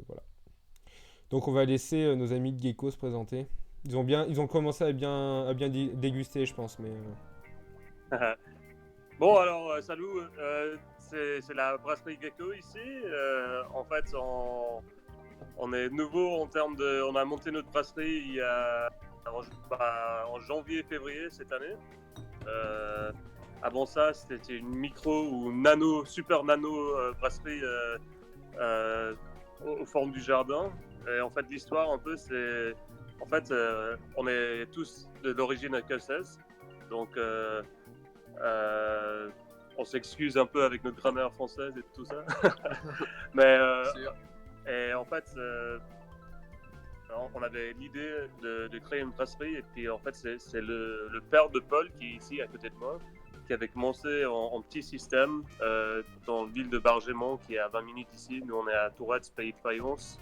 Voilà. Donc on va laisser nos amis de Gecko se présenter. Ils ont commencé à bien déguster, je pense, mais. Bon, alors, salut, c'est la brasserie Gecko ici. En fait, on est nouveau en termes de. On a monté notre brasserie il y a, en janvier-février cette année. Avant ça, c'était une micro ou super nano brasserie aux formes du jardin. Et en fait, l'histoire un peu, c'est. En fait, on est tous d'origine écossaise. Donc, on s'excuse un peu avec notre grammaire française et tout ça. Mais et en fait, on avait l'idée de créer une brasserie. Et puis en fait, c'est le père de Paul qui est ici à côté de moi, qui avait commencé en petit système dans la ville de Bargémont, qui est à 20 minutes ici. Nous, on est à Tourettes, Pays de Fayence,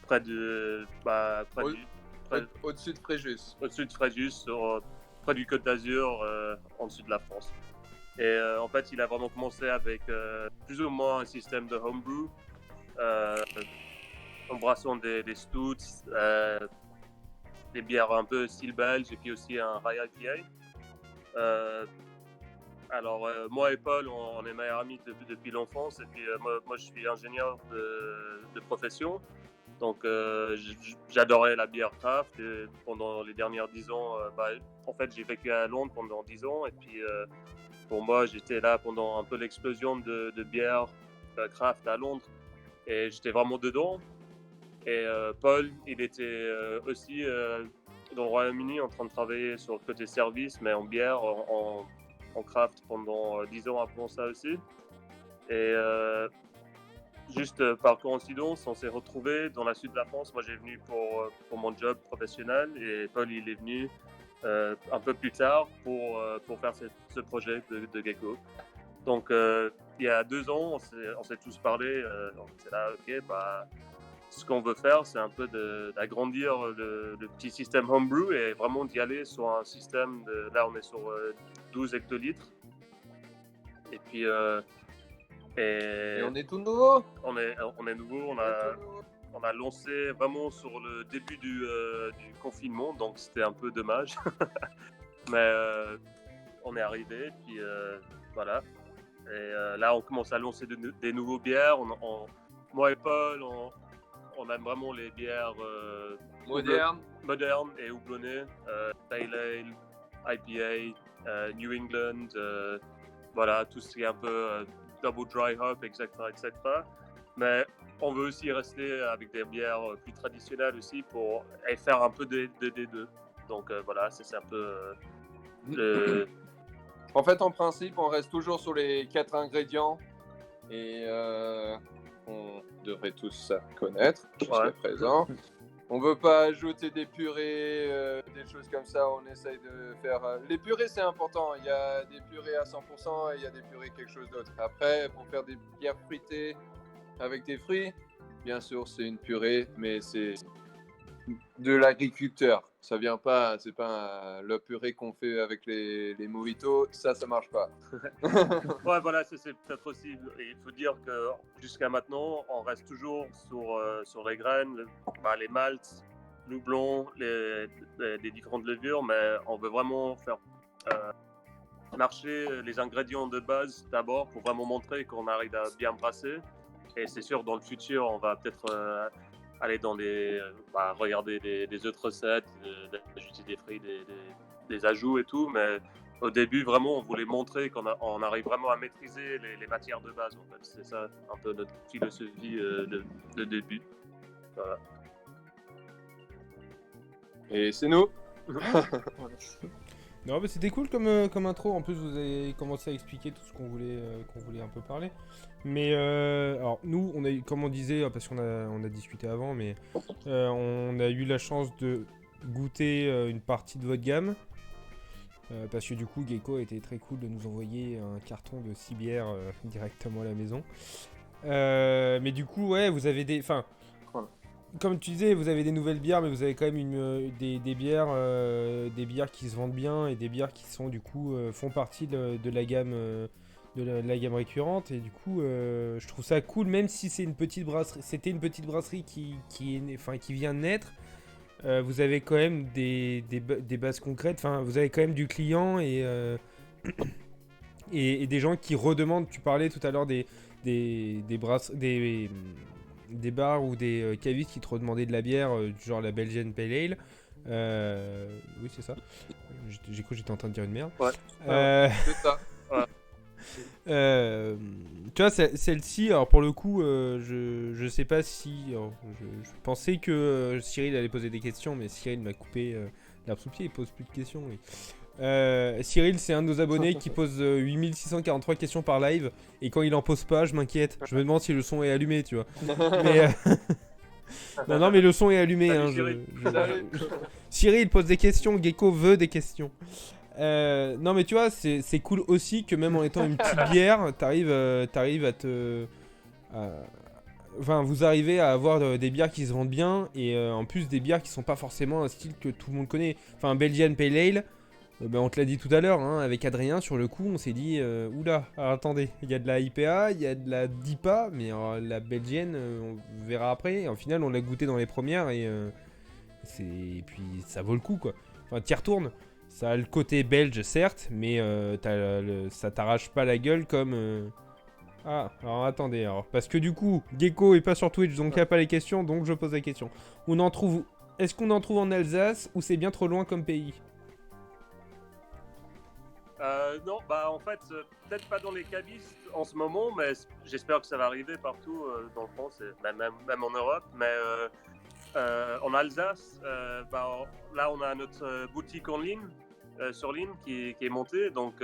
près de. Au-dessus de Fréjus. Au-dessus de Fréjus, près du Côte d'Azur, en dessus de la France. Et en fait, il a vraiment commencé avec plus ou moins un système de homebrew, en brassant des stouts, des bières un peu style belge, et puis aussi un rye IPA. Alors, moi et Paul, on est meilleurs amis depuis l'enfance, et puis moi je suis ingénieur de profession. Donc, j'adorais la bière craft. Et pendant les dernières 10 ans, en fait, j'ai vécu à Londres pendant 10 ans. Et puis, pour moi, j'étais là pendant un peu l'explosion de bière craft à Londres. Et j'étais vraiment dedans. Et Paul, il était aussi dans le Royaume-Uni en train de travailler sur le côté service, mais en bière, en craft pendant 10 ans avant ça aussi. Et juste par coïncidence, on s'est retrouvés dans la sud de la France. Moi, j'ai venu pour mon job professionnel et Paul, il est venu un peu plus tard pour faire ce projet de Gecko. Donc, il y a 2 ans, on s'est tous parlé. On était là, ok, ce qu'on veut faire, c'est un peu d'agrandir le petit système homebrew et vraiment d'y aller sur un système là, on est sur 12 hectolitres. Et puis. Et on est tout nouveau. On est nouveau, on a lancé vraiment sur le début du confinement, donc c'était un peu dommage. Mais on est arrivé, puis voilà. Et là, on commence à lancer des nouveaux bières. Moi et Paul, on aime vraiment les bières modernes et houblonnées, Pale Ale, IPA, New England, voilà, tout ce qui est un peu double dry hop, etc., etc. Mais on veut aussi rester avec des bières plus traditionnelles aussi et faire un peu des deux. Donc voilà, c'est un peu le. En fait, en principe, on reste toujours sur les 4 ingrédients et on devrait tous ça connaître jusqu'à présent. On veut pas ajouter des purées, des choses comme ça. On essaye de faire. Les purées, c'est important. Il y a des purées à 100% et il y a des purées quelque chose d'autre. Après, pour faire des bières fruitées avec des fruits, bien sûr, c'est une purée, mais c'est de l'agriculteur. Ça vient pas, c'est pas la purée qu'on fait avec les mojitos. Ça marche pas. Ouais, voilà, c'est peut-être aussi. Et il faut dire que jusqu'à maintenant, on reste toujours sur les graines, les maltes, le houblon, les différentes levures, mais on veut vraiment faire marcher les ingrédients de base d'abord pour vraiment montrer qu'on arrive à bien brasser. Et c'est sûr, dans le futur, on va peut-être aller dans regarder des autres recettes, d'ajouter des fruits, des ajouts et tout, mais au début, vraiment, on voulait montrer qu'on arrive vraiment à maîtriser les matières de base, en fait. C'est ça, un peu notre philosophie de début. Voilà. Et c'est nous. Non, mais c'était cool comme intro. En plus, vous avez commencé à expliquer tout ce qu'on voulait un peu parler. Mais alors nous, comme on disait, parce qu'on a discuté avant, mais on a eu la chance de goûter une partie de votre gamme. Parce que du coup, Gecko a été très cool de nous envoyer un carton de 6 bières directement à la maison. Mais du coup, ouais, vous avez des... Enfin, comme tu disais, vous avez des nouvelles bières, mais vous avez quand même des bières qui se vendent bien et des bières qui sont du coup font partie de la gamme la gamme récurrente. Et du coup, je trouve ça cool, même si c'est une petite brasserie, c'était une petite brasserie qui vient de naître. Vous avez quand même des bases concrètes. Enfin, vous avez quand même du client et des gens qui redemandent. Tu parlais tout à l'heure des bars ou des cavistes qui te redemandaient de la bière, du genre la Belgian Pale Ale. Oui, c'est ça. J'ai cru que j'étais en train de dire une merde. Ouais. C'est ça. Tu vois, celle-ci, alors pour le coup, je sais pas si. Alors, je pensais que Cyril allait poser des questions, mais Cyril m'a coupé l'herbe sous le pied, il pose plus de questions. Oui. Cyril, c'est un de nos abonnés qui pose 8643 questions par live, et quand il en pose pas, je m'inquiète. Je me demande si le son est allumé, tu vois. Mais. Non, mais le son est allumé. Salut, Hein, Cyril. Cyril pose des questions, Gecko veut des questions. Non mais tu vois, c'est cool aussi que même en étant une petite bière, t'arrives à te... Enfin, vous arrivez à avoir des bières qui se vendent bien et en plus des bières qui sont pas forcément un style que tout le monde connaît. Enfin, Belgian Pale Ale, ben, on te l'a dit tout à l'heure, hein, avec Adrien, sur le coup, on s'est dit, oula, alors, attendez, il y a de la IPA, il y a de la DIPA, mais la belgienne, on verra après. Et au final, on l'a goûté dans les premières et puis ça vaut le coup, quoi. Enfin, t'y retournes. Ça a le côté belge, certes, mais ça t'arrache pas la gueule comme... Ah, alors attendez, alors, parce que du coup, Gecko est pas sur Twitch, donc il a pas les questions, donc je pose la question. Est-ce qu'on en trouve en Alsace ou c'est bien trop loin comme pays? Non, bah en fait, peut-être pas dans les cavistes en ce moment, mais j'espère que ça va arriver partout dans le France, et même en Europe. Mais en Alsace, bah, là, on a notre boutique en ligne, sur ligne, qui est montée. Donc,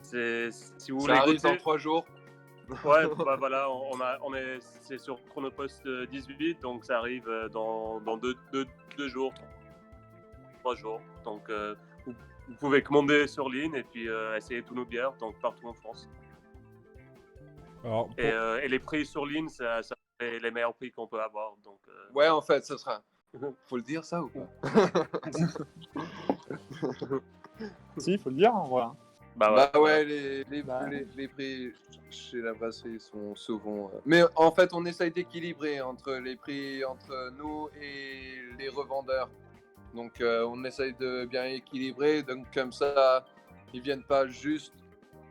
si vous voulez Ça arrive goûter... dans 3 jours. Ouais, bah voilà, c'est sur Chronopost 18, donc ça arrive dans deux jours, 3 jours. Donc, vous pouvez commander sur ligne et puis essayer toutes nos bières, donc partout en France. Alors, Et les prix sur ligne, ça fait les meilleurs prix qu'on peut avoir. Donc, Ouais, en fait, ce sera. Faut le dire ça ou pas? Si, il faut le dire, hein, voilà. Bah ouais. ouais, les prix chez la brasserie sont souvent... Mais en fait, on essaye d'équilibrer entre les prix entre nous et les revendeurs. Donc on essaye de bien équilibrer. Donc comme ça, ils viennent pas juste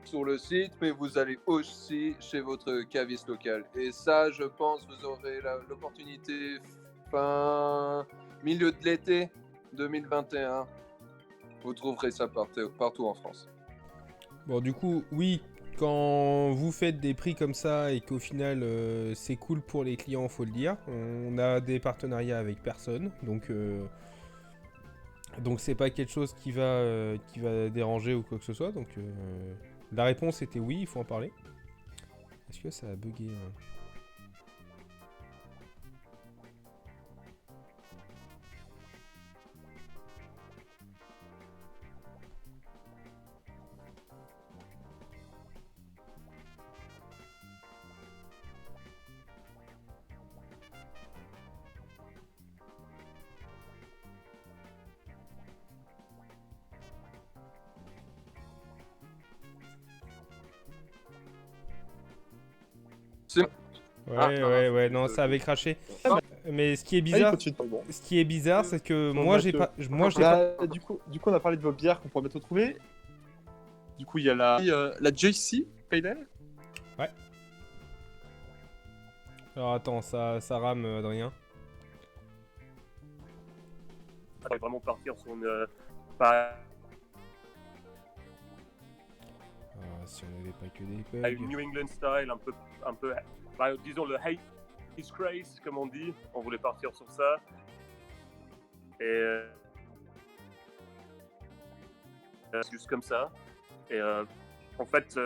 sur le site, mais vous allez aussi chez votre caviste local. Et ça, je pense, vous aurez l'opportunité milieu de l'été 2021. Vous trouverez ça partout en France. bon, du coup, oui, quand vous faites des prix comme ça et qu'au final c'est cool pour les clients, faut le dire. On a des partenariats avec personne, donc c'est pas quelque chose qui va déranger ou quoi que ce soit. Donc la réponse était oui, il faut en parler. Est-ce que ça a bugué Ouais, non, ça avait craché. Mais ce qui est bizarre, c'est que moi j'ai pas, Du coup, on a parlé de vos bières qu'on pourrait bientôt trouver. Du coup, il y a la JC Pale Ale. Ouais. Alors attends, ça rame, Adrien. Ça va vraiment partir sur une... Si on n'avait pas que des bugs. une New England style, un peu disons le Haze Craze, comme on dit. On voulait partir sur ça. Et juste comme ça. Et en fait...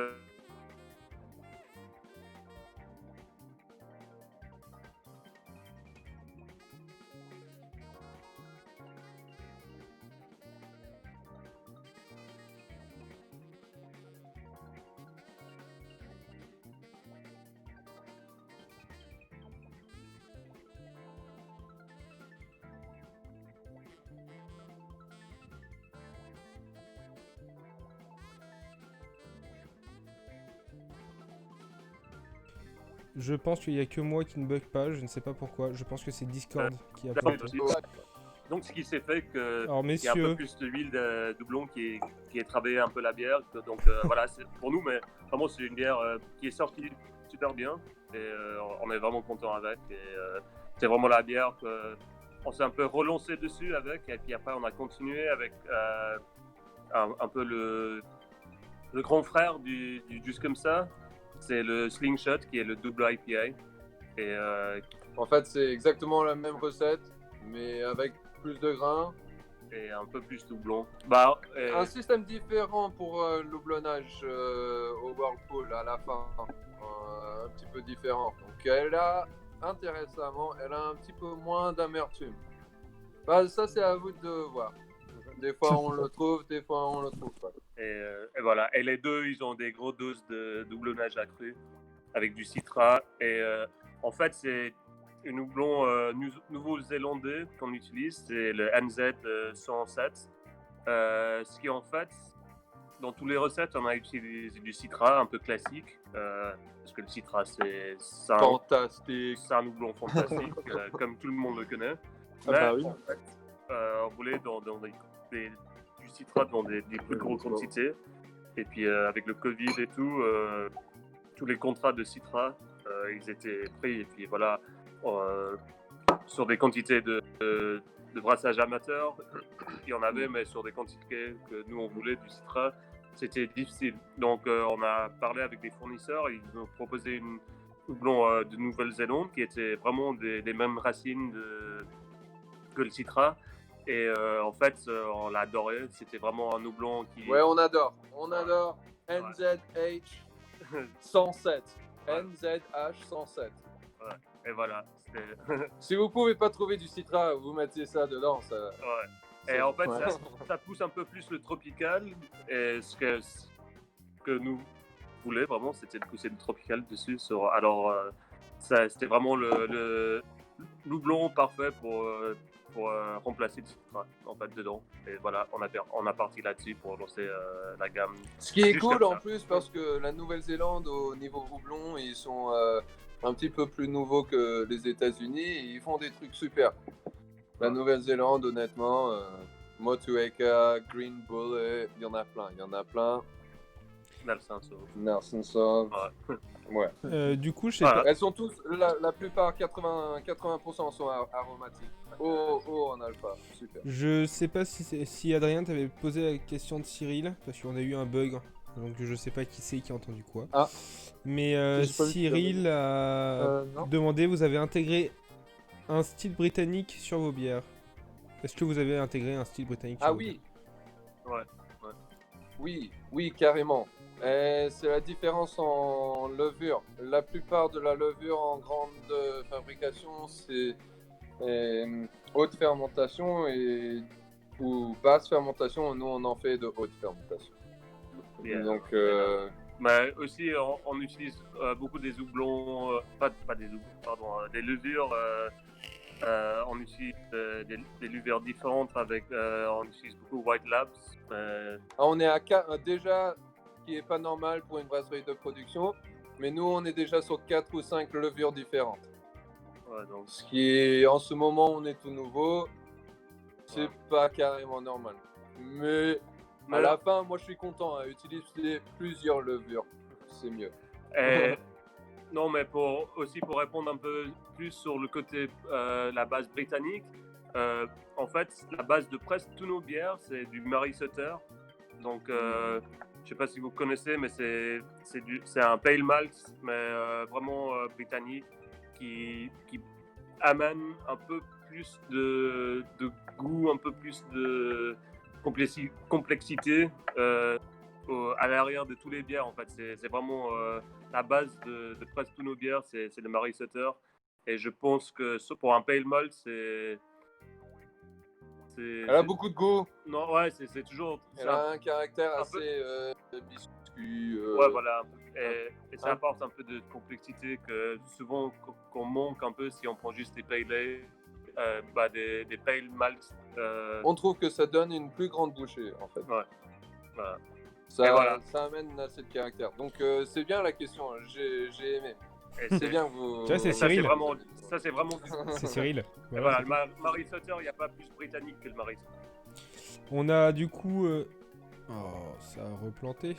Je pense qu'il y a que moi qui ne bug pas, je ne sais pas pourquoi. Je pense que c'est Discord qui a D'accord, planté. Donc, ce qui s'est fait que Alors il y a un peu messieurs, plus d'huile de doublon qui est travaillé un peu la bière. Donc voilà, c'est pour nous, mais vraiment c'est une bière qui est sortie super bien et on est vraiment content avec. Et c'est vraiment la bière qu'on s'est un peu relancé dessus avec et puis après on a continué avec un peu le grand frère du Juste comme ça. C'est le Slingshot qui est le double IPA et En fait, c'est exactement la même recette, mais avec plus de grains. et un peu plus doublon. Un système différent pour l'houblonnage au Whirlpool à la fin. Un petit peu différent. Donc elle a, intéressamment, elle a un petit peu moins d'amertume. Bah, ça, c'est à vous de voir. Des fois, on le trouve, des fois, on le trouve pas. Et voilà. Et les deux, ils ont des grosses doses de doublonnage accru avec du citra. Et en fait, c'est une houblon nouveau-zélandais qu'on utilise. C'est le NZ 107. Ce qui, en fait, dans toutes les recettes, on a utilisé du citra un peu classique. Parce que le citra, c'est Fantastique. un houblon fantastique, comme tout le monde le connaît. Ah Mais bah oui. en fait, on voulait du citra dans des plus grosses quantités. Et puis avec le Covid et tout, tous les contrats de citra, ils étaient pris. Et puis voilà, sur des quantités de brassage amateur, il y en avait, mais sur des quantités que nous on voulait du citra, c'était difficile. Donc on a parlé avec des fournisseurs, ils nous ont proposé une houblon de Nouvelle-Zélande qui était vraiment des mêmes racines que le citra. Et en fait, on l'a adoré. C'était vraiment un houblon qui. Ouais, on adore. On adore NZH 107. NZH 107. Et voilà. Si vous pouvez pas trouver du citra, vous mettez ça dedans. Ça... Ouais. Et en fait, ça pousse un peu plus le tropical. Et ce que nous voulions vraiment, c'était de pousser le tropical dessus. Alors, c'était vraiment le houblon parfait pour remplacer le citra en fait dedans. Et voilà, on a parti là-dessus pour lancer la gamme. Ce qui est Juste cool comme en ça. plus parce que la Nouvelle-Zélande au niveau houblon, ils sont un petit peu plus nouveaux que les États-Unis et ils font des trucs super. La Nouvelle-Zélande, honnêtement, Motueka, Green Bullet, il y en a plein. Nelson Sauvage. Ouais. du coup, je sais pas. Elles sont tous, la plupart, 80% sont aromatiques. Oh, en alpha, super. Je sais pas si Adrien t'avait posé la question de Cyril, parce qu'on a eu un bug, donc je sais pas qui c'est qui a entendu quoi. Ah. Mais J'ai pas vu Cyril a non. demandé, vous avez intégré un style britannique sur vos bières. Est-ce que vous avez intégré un style britannique sur Ah vos oui. Ouais. Oui, carrément. C'est la différence en levure. La plupart de la levure en grande fabrication, c'est haute fermentation ou basse fermentation. Nous, on en fait de haute fermentation. Yeah. Donc, mais aussi, on utilise beaucoup des houblons, pas des houblons, pardon, des levures. On utilise des levures différentes on utilise beaucoup White Labs. on est à 4, déjà, ce qui est pas normal pour une brasserie de production, mais nous, on est déjà sur 4 ou 5 levures différentes. Ouais, donc. Ce qui est, en ce moment, on est tout nouveau, c'est pas carrément normal. Mais à la fin, moi, je suis content à utiliser plusieurs levures, c'est mieux. Non, mais pour répondre un peu plus sur le côté la base britannique, en fait, la base de presque tous nos bières, c'est du Mary Sutter. Donc, je sais pas si vous connaissez, mais c'est un pale malt, mais vraiment britannique, qui amène un peu plus de goût, un peu plus de complexité à l'arrière de tous les bières. En fait, c'est vraiment la base de presque tous nos bières, c'est le Mary Sutter. Et je pense que pour un pale malt, Elle a beaucoup de goût. Non, ouais, c'est toujours. Elle a un caractère assez biscuit. Ouais, voilà. Et ça apporte un peu de complexité que souvent qu'on manque un peu si on prend juste des pale ale, des pale malt. On trouve que ça donne une plus grande bouchée, en fait. Ouais. Voilà. Ça amène assez de caractère. Donc c'est bien la question, j'ai aimé. Et C'est bien que vous. Tu vois, c'est Ça, Cyril. c'est vraiment. C'est Cyril. Et Voilà, voilà, c'est- le Mary Sutter, il n'y a pas plus britannique que le Mary Sutter. On a du coup... Oh, ça a replanté.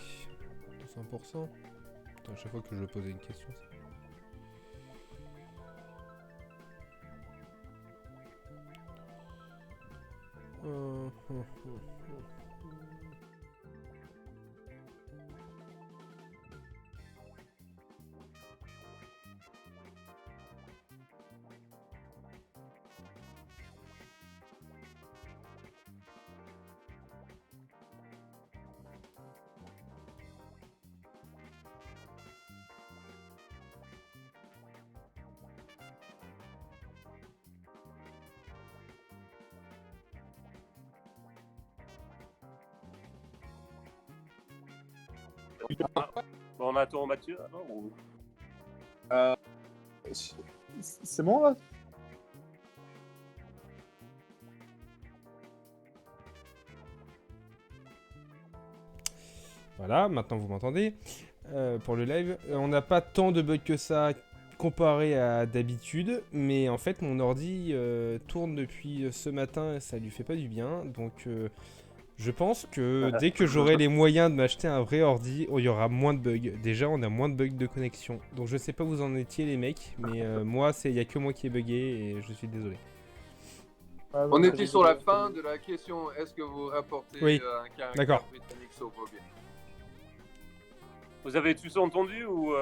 200%. Putain, à chaque fois que je posais une question, ça... Bon, on attend Mathieu alors ou... C'est bon là? Voilà, maintenant vous m'entendez. Pour le live, on n'a pas tant de bugs que ça comparé à d'habitude, mais en fait mon ordi tourne depuis ce matin et ça lui fait pas du bien, donc je pense que dès que j'aurai les moyens de m'acheter un vrai ordi, il y aura moins de bugs. Déjà on a moins de bugs de connexion, donc je sais pas où vous en étiez les mecs, mais moi il y a que moi qui est bugué et je suis désolé. On était sur la fin de la question. Est-ce que vous rapportez Oui. un caractère D'accord. britannique sur vos biens? Vous avez tous entendu ou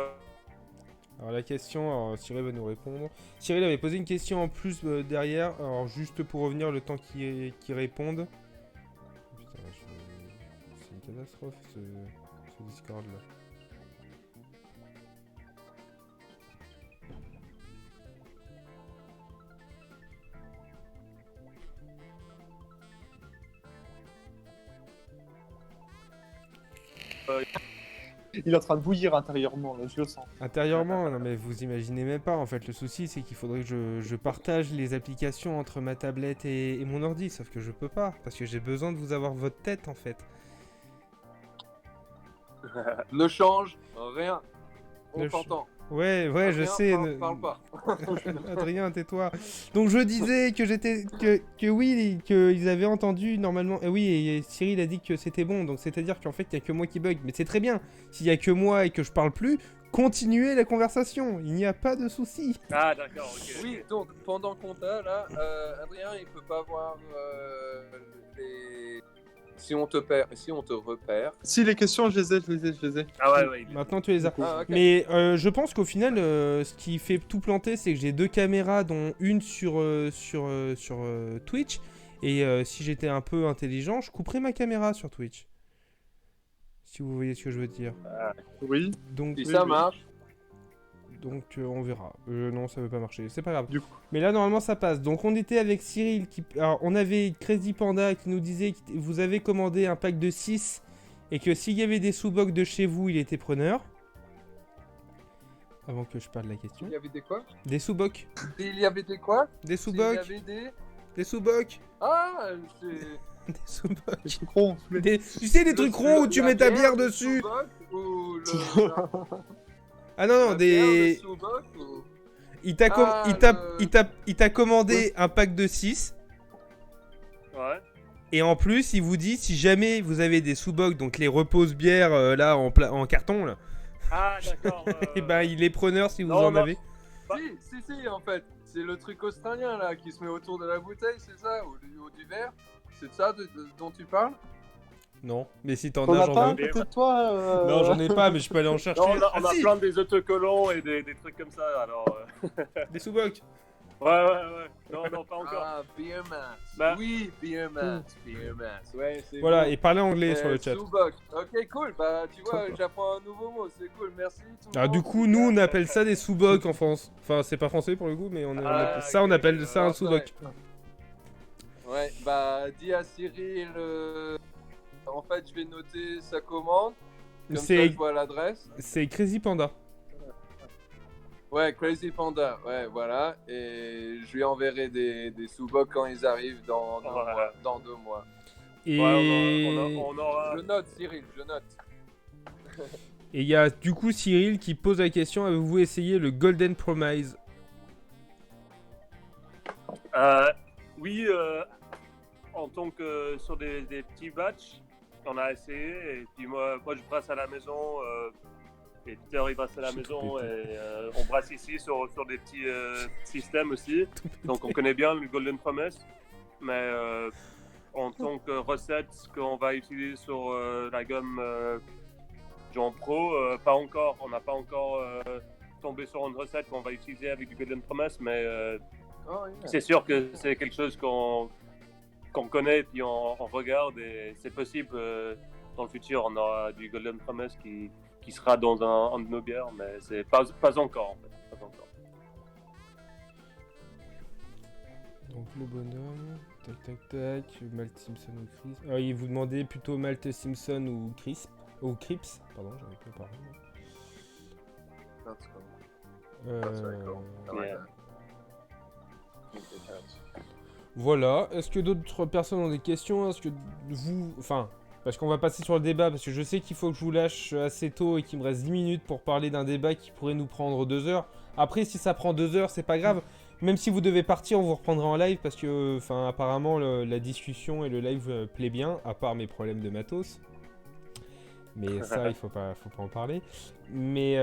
Alors la question, alors, Cyril va nous répondre. Cyril avait posé une question en plus derrière, alors juste pour revenir le temps qu'il réponde. Putain, c'est une catastrophe ce Discord là. Il est en train de bouillir intérieurement, là, je le sens. Intérieurement, non mais vous imaginez même pas, en fait le souci c'est qu'il faudrait que je partage les applications entre ma tablette et mon ordi, sauf que je peux pas, parce que j'ai besoin de vous avoir votre tête en fait. Ne change rien. On Ne t'entend. Ouais, je Rien, sais. Parle pas. Adrien, tais-toi. Donc je disais que oui, qu'ils avaient entendu normalement. Oui, et Cyril a dit que c'était bon, donc c'est-à-dire qu'en fait il y a que moi qui bug. Mais c'est très bien. S'il y a que moi et que je parle plus, continuez la conversation. Il n'y a pas de souci. Ah d'accord, ok. Oui, donc pendant qu'on t'a là, Adrien, il peut pas voir les. Si on te perd, si on te repère. Si, les questions, je les ai. Ah ouais. Maintenant tu les as. Ah, ok. Mais je pense qu'au final, ce qui fait tout planter, c'est que j'ai deux caméras, dont une sur Twitch. Et si j'étais un peu intelligent, je couperais ma caméra sur Twitch. Si vous voyez ce que je veux dire. Oui. Donc, Si ça marche. Donc on verra. Non, ça veut pas marcher. C'est pas grave. Du coup. Mais là, normalement, ça passe. Donc on était avec Cyril. Alors, on avait Crazy Panda qui nous disait que vous avez commandé un pack de 6 et que s'il y avait des sous-box de chez vous, il était preneur. Avant que je parle de la question. Il y avait des quoi? Des sous-box. Il y avait des quoi? Des Il y sous-box. avait des. Des sous-box. Ah, c'est. Des sous-box. Les trucs ronds. Tu sais, des trucs ronds où tu mets ta bière dessus. Ou Ah non, des... Il t'a commandé un pack de 6. Ouais. Et en plus, il vous dit si jamais vous avez des sous-box, donc les repose-bières là en carton là, Ah d'accord. et ben il est preneur si vous Non, en non. avez. Si, en fait. C'est le truc australien là qui se met autour de la bouteille, c'est ça? Ou du verre? C'est de ça dont tu parles? Non, mais si t'en T'en as, as j'en pas un ai. côté de toi Non, j'en ai pas, mais je peux aller en chercher. Non, on a Ah, si, plein des autocollants et des trucs comme ça, alors... des sous-box. Ouais. Non, pas encore. Ah, Beer Mass. Bah. Oui, Beer Mass. Ouais, c'est Voilà, bon. et parlez anglais sur le chat. Sous-box. Ok, cool. Bah, tu vois, j'apprends un nouveau mot. C'est cool. Merci. tout le Alors monde. du coup, nous on appelle ça des sous-box en France. Enfin, c'est pas français pour le coup, mais on appelle ça, on appelle ça un sous-box. Ouais, bah, dis à Cyril. En fait, je vais noter sa commande. Comme ça, C'est je vois l'adresse. Crazy Panda. Ouais, Crazy Panda. Ouais, voilà. Et je lui enverrai des sous-box quand ils arrivent dans 2 mois. Dans 2 mois. Et Ouais, on aura... Je note, Cyril, je note. Et il y a du coup Cyril qui pose la question, avez-vous essayé le Golden Promise? Oui, en tant que sur des petits batchs, on a essayé. Et puis moi je brasse à la maison. Et Peter, il brasse à la maison. Et on brasse ici sur des petits systèmes aussi. Donc on connaît bien le Golden Promise. Mais en tant que recette qu'on va utiliser sur la gamme Jean Pro, pas encore. On n'a pas encore tombé sur une recette qu'on va utiliser avec du Golden Promise. Mais c'est sûr que c'est quelque chose qu'on connaît et puis on regarde. Et c'est possible, dans le futur, on aura du Golden Promise qui sera dans un de nos bières. Mais c'est pas encore, en fait. Pas encore. Donc le bonhomme, tac, Malte Simpson ou Crisp. Alors il vous demandait plutôt Malte Simpson ou Crisp, ou Crips, pardon, j'avais pas parlé. Voilà, est-ce que d'autres personnes ont des questions? Est-ce que vous... Enfin, parce qu'on va passer sur le débat, parce que je sais qu'il faut que je vous lâche assez tôt et qu'il me reste 10 minutes pour parler d'un débat qui pourrait nous prendre 2 heures. Après, si ça prend 2 heures, c'est pas grave. Même si vous devez partir, on vous reprendra en live parce que, enfin, apparemment, la discussion et le live plaît bien, à part mes problèmes de matos. Mais ça, il faut pas en parler. Mais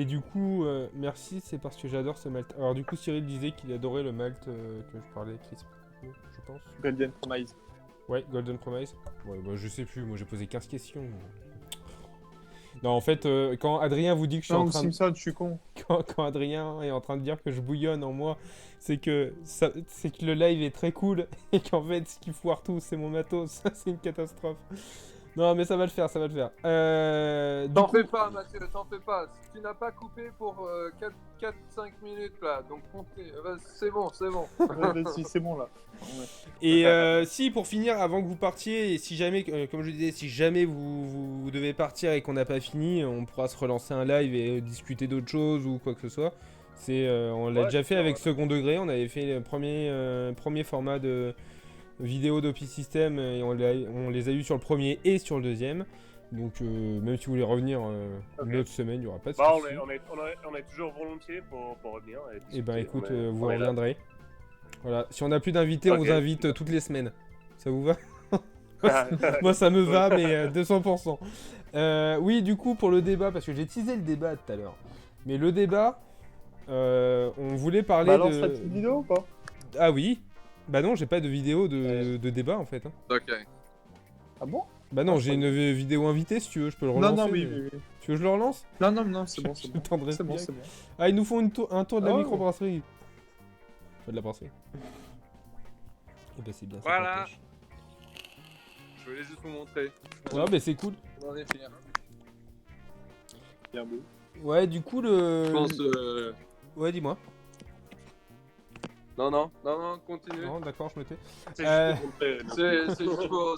du coup, merci, c'est parce que j'adore ce malt. Alors du coup, Cyril disait qu'il adorait le malt que je parlais, Crisp, je pense. Golden Promise. Ouais, Golden Promise. Ouais, bah, je sais plus, moi j'ai posé 15 questions. Non, en fait, quand Adrien vous dit que je suis en train Simpson, je suis con. Quand Adrien est en train de dire que je bouillonne en moi, c'est que le live est très cool et qu'en fait, ce qui foire tout, c'est mon matos. C'est une catastrophe. Non, mais ça va le faire, ça va le faire. T'en fais pas, Mathieu, t'en fais pas. Tu n'as pas coupé pour 4-5 minutes là, donc comptez. C'est bon, c'est bon. C'est bon là. Ouais. Et si, pour finir, avant que vous partiez, et si jamais, comme je disais, si jamais vous devez partir et qu'on n'a pas fini, on pourra se relancer un live et discuter d'autres choses ou quoi que ce soit. On l'a déjà fait avec Second Degré, on avait fait le premier format de vidéo d'OP System et on les a eu sur le premier et sur le deuxième. Donc même si vous voulez revenir une autre semaine, il n'y aura pas de souci. On est toujours volontiers pour revenir. Et ben écoute, vous reviendrez. Voilà, si on n'a plus d'invités, on vous invite toutes les semaines. Ça vous va? Moi ça me va, mais 200%. Oui, du coup, pour le débat, parce que j'ai teasé le débat tout à l'heure. Mais le débat, on voulait parler alors, ça petite vidéo ou pas? Ah oui. Bah non, j'ai pas de vidéo de débat en fait. Hein. Ok. Ah bon? Bah non, j'ai une vidéo invitée si tu veux, je peux le relancer. Non, oui. Tu veux que je le relance? Non, c'est bon, c'est bon. C'est bon. Ah, ils nous font un tour de la microbrasserie. Enfin, de la brasserie. Et bah c'est bien. Voilà. Je voulais juste vous montrer. Ouais, bah c'est cool. On en est fiers. Bien beau. Ouais, du coup le... Je pense... Ouais, dis-moi. Non, continue. Non, d'accord, je me tais.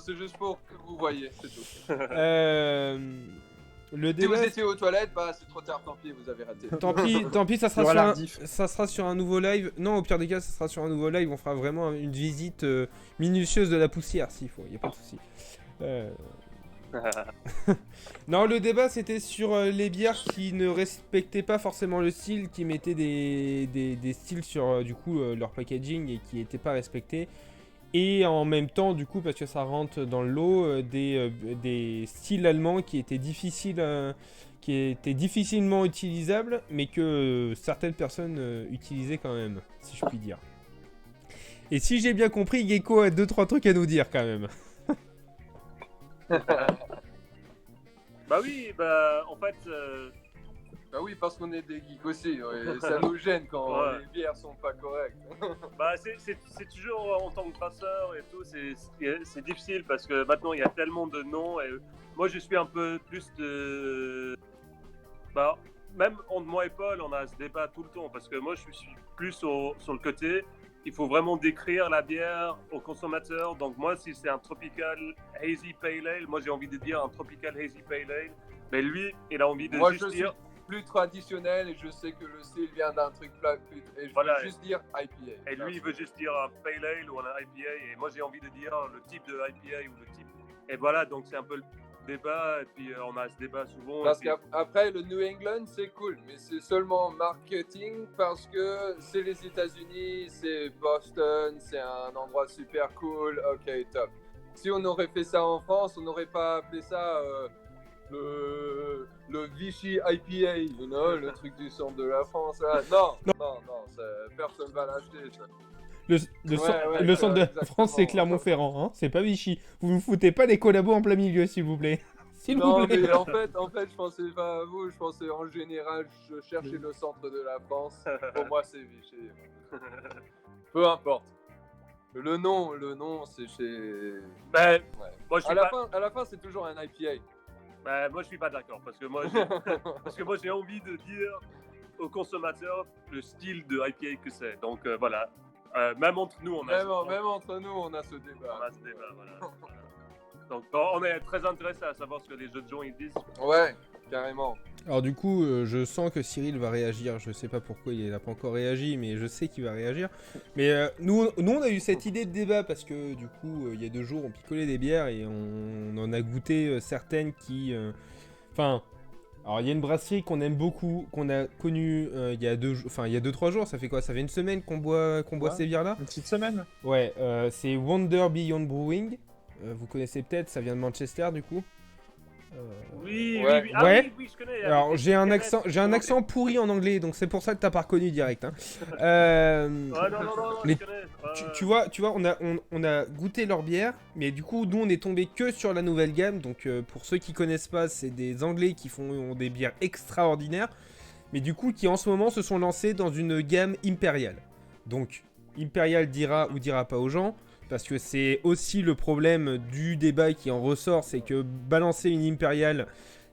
C'est juste pour que vous voyez, c'est tout. Le Si débat... vous étiez aux toilettes, bah c'est trop tard, tant pis, vous avez raté. Tant pis, ça sera sur un nouveau live. Non, au pire des cas, ça sera sur un nouveau live. On fera vraiment une visite minutieuse de la poussière, s'il faut, y a pas de souci. Non, le débat c'était sur les bières qui ne respectaient pas forcément le style, qui mettaient des styles sur du coup leur packaging et qui n'étaient pas respectés. Et en même temps, du coup, parce que ça rentre dans le lot, des styles allemands qui étaient difficilement utilisables, mais que certaines personnes utilisaient quand même, si je puis dire. Et si j'ai bien compris, Gecko a 2-3 trucs à nous dire quand même. Bah oui, bah en fait... Bah oui, parce qu'on est des geeks aussi, ouais. Ça nous gêne quand les bières sont pas correctes. Bah c'est toujours en tant que brasseur et tout, c'est difficile parce que maintenant il y a tellement de noms et moi je suis un peu plus de... Bah même entre moi et Paul on a ce débat tout le temps parce que moi je suis plus sur le côté, il faut vraiment décrire la bière au consommateur, donc moi si c'est un Tropical Hazy Pale Ale, moi j'ai envie de dire un Tropical Hazy Pale Ale, mais lui il a envie de juste dire... plus traditionnel et je sais que le style vient d'un truc plat et je veux juste dire IPA. Et lui il veut juste dire un Pale Ale ou un IPA et moi j'ai envie de dire le type de IPA ou le type. Et voilà, donc c'est un peu débat, et puis on a ce débat souvent. Parce et puis- qu'après, le New England, c'est cool, mais c'est seulement marketing parce que c'est les États-Unis, c'est Boston, c'est un endroit super cool. Ok, top. Si on aurait fait ça en France, on n'aurait pas appelé ça le Vichy IPA, you know, le truc du centre de la France. Là. Non, personne va l'acheter. Ça. Le centre de la exactement. France, c'est Clermont-Ferrand, hein, c'est pas Vichy. Vous vous foutez pas des collabos en plein milieu, s'il vous plaît. S'il vous Non, plaît. mais en fait, je pensais pas à vous, je pensais en général, je cherchais le centre de la France. Pour moi, c'est Vichy. Peu importe. Le nom, c'est chez. Ben, Ouais. moi, je suis À la fin, c'est toujours un IPA. ben, moi, je suis pas d'accord, parce que moi, j'ai envie de dire aux consommateurs le style de IPA que c'est. Donc, voilà. Même entre nous, on a Même entre nous, on a ce débat. on a ce débat, voilà. Donc, on est très intéressé à savoir ce que les jeunes gens ils disent. Ouais, carrément. Alors du coup, je sens que Cyril va réagir. Je sais pas pourquoi il n'a pas encore réagi, mais je sais qu'il va réagir. Mais nous, on a eu cette idée de débat parce que du coup, il y a 2 jours, on picolait des bières et on en a goûté certaines qui... Enfin... alors il y a une brasserie qu'on aime beaucoup, qu'on a connue il y a 2-3 jours. Ça fait quoi? Ça fait une semaine qu'on boit Ouais. ces bières-là. Une petite semaine. Ouais, c'est Wonder Beyond Brewing. Vous connaissez peut-être, ça vient de Manchester du coup. Oui, Ouais. oui, oui. Ah Ouais. oui, oui, je connais. Alors avec j'ai les un cigarettes. accent pourri en anglais, donc c'est pour ça que t'as pas reconnu direct. Hein. Ouais, non, Mais je connais. tu vois, on a goûté leur bière, mais du coup, nous on est tombé que sur la nouvelle gamme. Donc pour ceux qui connaissent pas, c'est des Anglais qui ont des bières extraordinaires, mais du coup qui en ce moment se sont lancés dans une gamme impériale. Donc impérial dira ou dira pas aux gens. Parce que c'est aussi le problème du débat qui en ressort, c'est que balancer une impériale,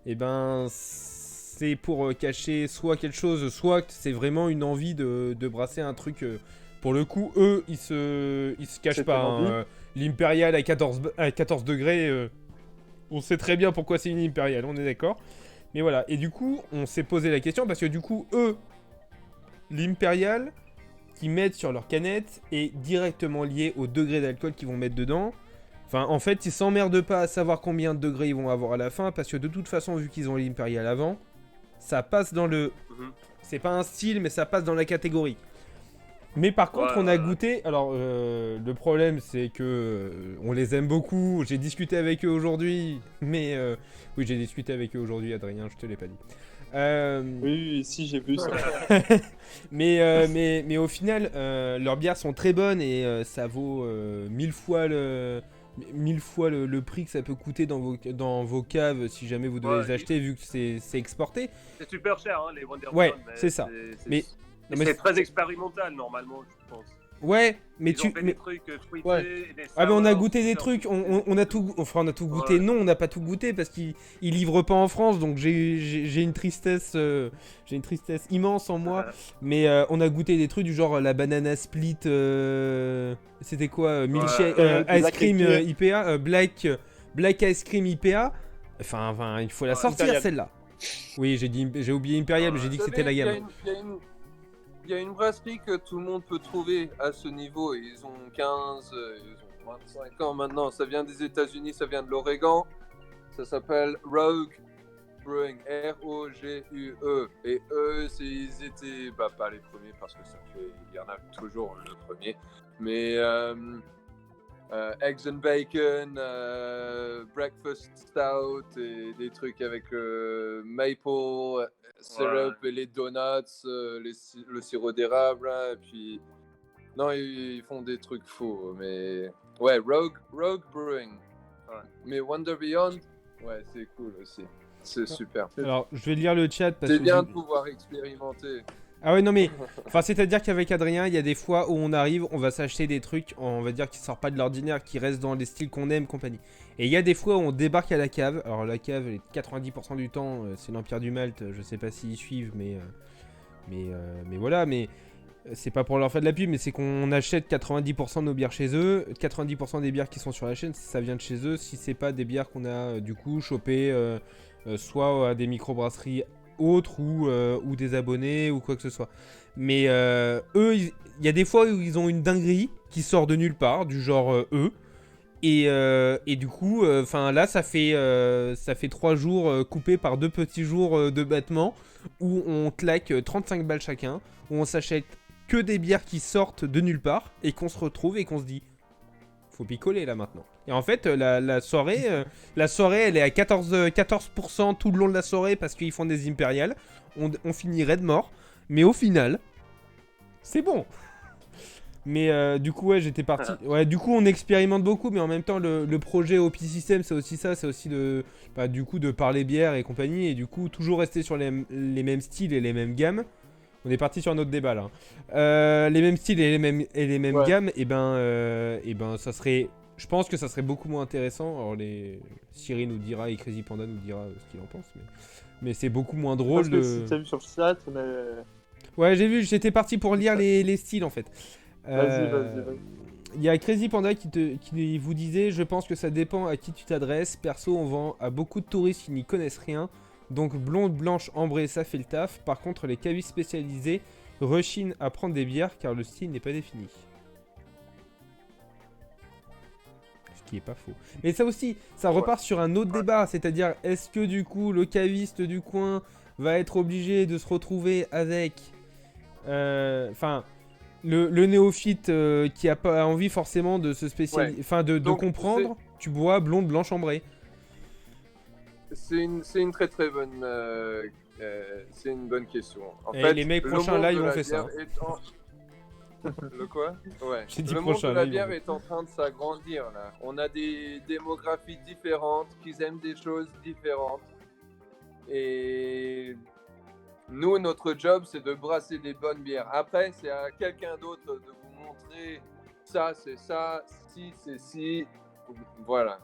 eh ben, c'est pour cacher soit quelque chose, soit c'est vraiment une envie de brasser un truc. Pour le coup, eux, ils se cachent C'est pas. une envie. L'impériale à 14 degrés, on sait très bien pourquoi c'est une impériale, on est d'accord. Mais voilà, et du coup, on s'est posé la question parce que du coup, eux, l'impériale qu'ils mettent sur leur canette est directement lié au degré d'alcool qu'ils vont mettre dedans. Enfin, en fait, ils s'emmerdent pas à savoir combien de degrés ils vont avoir à la fin, parce que de toute façon, vu qu'ils ont l'Imperial avant, ça passe dans le... Mhm. C'est pas un style, mais ça passe dans la catégorie. Mais par contre, Ouais, on a ouais. goûté... Alors, le problème, c'est que on les aime beaucoup. J'ai discuté avec eux aujourd'hui, mais... Oui, j'ai discuté avec eux aujourd'hui, Adrien, je te l'ai pas dit. Oui, si, j'ai vu ça. mais au final, leurs bières sont très bonnes et ça vaut 1000 fois le prix que ça peut coûter dans vos caves si jamais vous devez Ouais, les acheter vu que c'est exporté. C'est super cher, hein, les Wonder Ouais, Woman, mais c'est ça. Mais- non, mais c'est très expérimental, normalement, je pense. Ouais, mais Ils ont fait des trucs fruités, Ouais. des Ah mais on a sours, goûté des super trucs, on a tout goûté. Ouais. Non, on n'a pas tout goûté parce qu'ils livrent pas en France, donc j'ai une tristesse, immense en moi. Mais on a goûté des trucs du genre la banana split, c'était quoi, milkshake, Des ice Black cream IPA. IPA, black ice cream IPA. Enfin, il faut la sortir Imperial. celle-là. Oui, j'ai oublié Imperial, mais j'ai dit que Vous c'était la savez, gamme. Il y a une brasserie que tout le monde peut trouver à ce niveau. Ils ont 15, ils ont 25 ans maintenant. Ça vient des États-Unis, ça vient de l'Oregon. Ça s'appelle Rogue Brewing, R-O-G-U-E. Et eux, ils étaient pas les premiers parce que ça fait, il y en a toujours le premier. Mais Eggs and Bacon, Breakfast Stout et des trucs avec maple syrup et les donuts, le sirop d'érable. Hein, et puis, non, ils font des trucs fous. Mais ouais, Rogue Brewing. Ouais. Mais Wonder Beyond, ouais, c'est cool aussi. C'est super. Alors, je vais lire le chat parce C'est que bien de pouvoir expérimenter. Ah ouais, non mais, enfin c'est-à-dire qu'avec Adrien, il y a des fois où on arrive, on va s'acheter des trucs, on va dire qui sortent pas de l'ordinaire, qui restent dans les styles qu'on aime, compagnie. Et il y a des fois où on débarque à la cave, alors la cave, 90% du temps, c'est l'Empire du Malte, je sais pas s'ils suivent, mais voilà, mais c'est pas pour leur faire de la pub, mais c'est qu'on achète 90% de nos bières chez eux, 90% des bières qui sont sur la chaîne, ça vient de chez eux, si c'est pas des bières qu'on a du coup chopées, soit à des microbrasseries autres ou des abonnés ou quoi que ce soit. Mais eux, il y a des fois où ils ont une dinguerie qui sort de nulle part, du genre eux. Et du coup, là, ça fait 3 jours coupés par 2 petits jours de battement où on claque 35 balles chacun, où on s'achète que des bières qui sortent de nulle part et qu'on se retrouve et qu'on se dit faut picoler là maintenant. Et en fait, la soirée, elle est à 14% tout le long de la soirée parce qu'ils font des impériales. On finit raide mort, mais au final, c'est bon. Mais du coup, ouais, j'étais parti. Ouais, du coup, on expérimente beaucoup, mais en même temps, le projet OP System, c'est aussi ça. C'est aussi de parler bière et compagnie. Et du coup, toujours rester sur les mêmes styles et les mêmes gammes. On est parti sur un autre débat là. Les mêmes styles et les mêmes gammes, et ben, ça serait. Je pense que ça serait beaucoup moins intéressant. Alors, Siri nous dira et Crazy Panda nous dira ce qu'il en pense. Mais c'est beaucoup moins drôle de. Si t'as vu sur le chat, mais. Ouais, j'ai vu, j'étais parti pour lire les styles en fait. Vas-y. Il y a Crazy Panda qui vous disait: je pense que ça dépend à qui tu t'adresses. Perso, on vend à beaucoup de touristes qui n'y connaissent rien. Donc blonde, blanche, ambrée, ça fait le taf. Par contre, les cavistes spécialisés rechignent à prendre des bières car le style n'est pas défini. Ce qui est pas faux. Mais ça aussi, ça repart sur un autre débat. C'est-à-dire, est-ce que du coup, le caviste du coin va être obligé de se retrouver avec... le néophyte qui a pas envie forcément de se spécialiser... Enfin, de comprendre, tu bois blonde, blanche, ambrée. C'est une très très bonne, c'est une bonne question. En Et fait, les mecs prochains live ont fait ça. Le quoi? Ouais. J'ai dit Le monde prochain de la live, bière en fait. est en train de s'agrandir là. On a des démographies différentes, qui aiment des choses différentes. Et nous, notre job, c'est de brasser des bonnes bières. Après, c'est à quelqu'un d'autre de vous montrer ça, c'est ça, si, c'est si. Voilà.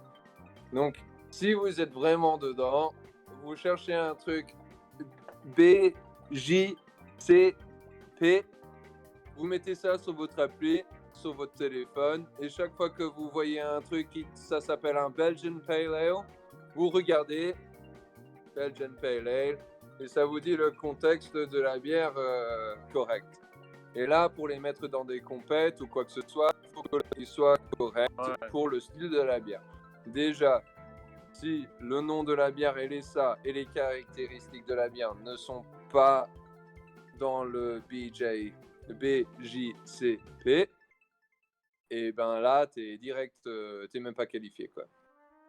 Donc, si vous êtes vraiment dedans, vous cherchez un truc B, J, C, P, vous mettez ça sur votre appli, sur votre téléphone, et chaque fois que vous voyez un truc ça s'appelle un Belgian Pale Ale, vous regardez Belgian Pale Ale, et ça vous dit le contexte de la bière correcte. Et là, pour les mettre dans des compètes ou quoi que ce soit, il faut qu'il soit correct pour le style de la bière. Déjà, si le nom de la bière et les caractéristiques de la bière ne sont pas dans le BJCP, et ben là, t'es direct, t'es même pas qualifié, quoi.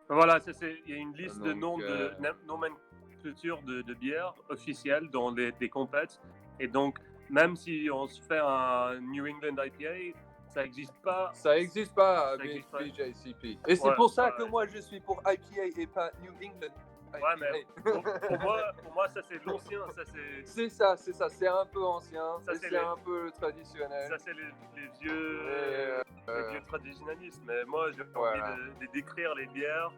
Voilà, il y a une liste de Donc, noms de nomenclature de bières officielles dans des compètes. Et donc, même si on se fait un New England IPA, ça n'existe pas. Ça n'existe pas Ça existe pas. BJCP. Et c'est pour ça que moi, je suis pour IPA et pas New England. Ouais, mais pour moi, ça c'est l'ancien. C'est ça, c'est un peu ancien, Ça, c'est un peu traditionnel. Ça c'est les vieux traditionnalistes. Mais moi, j'ai envie de décrire les bières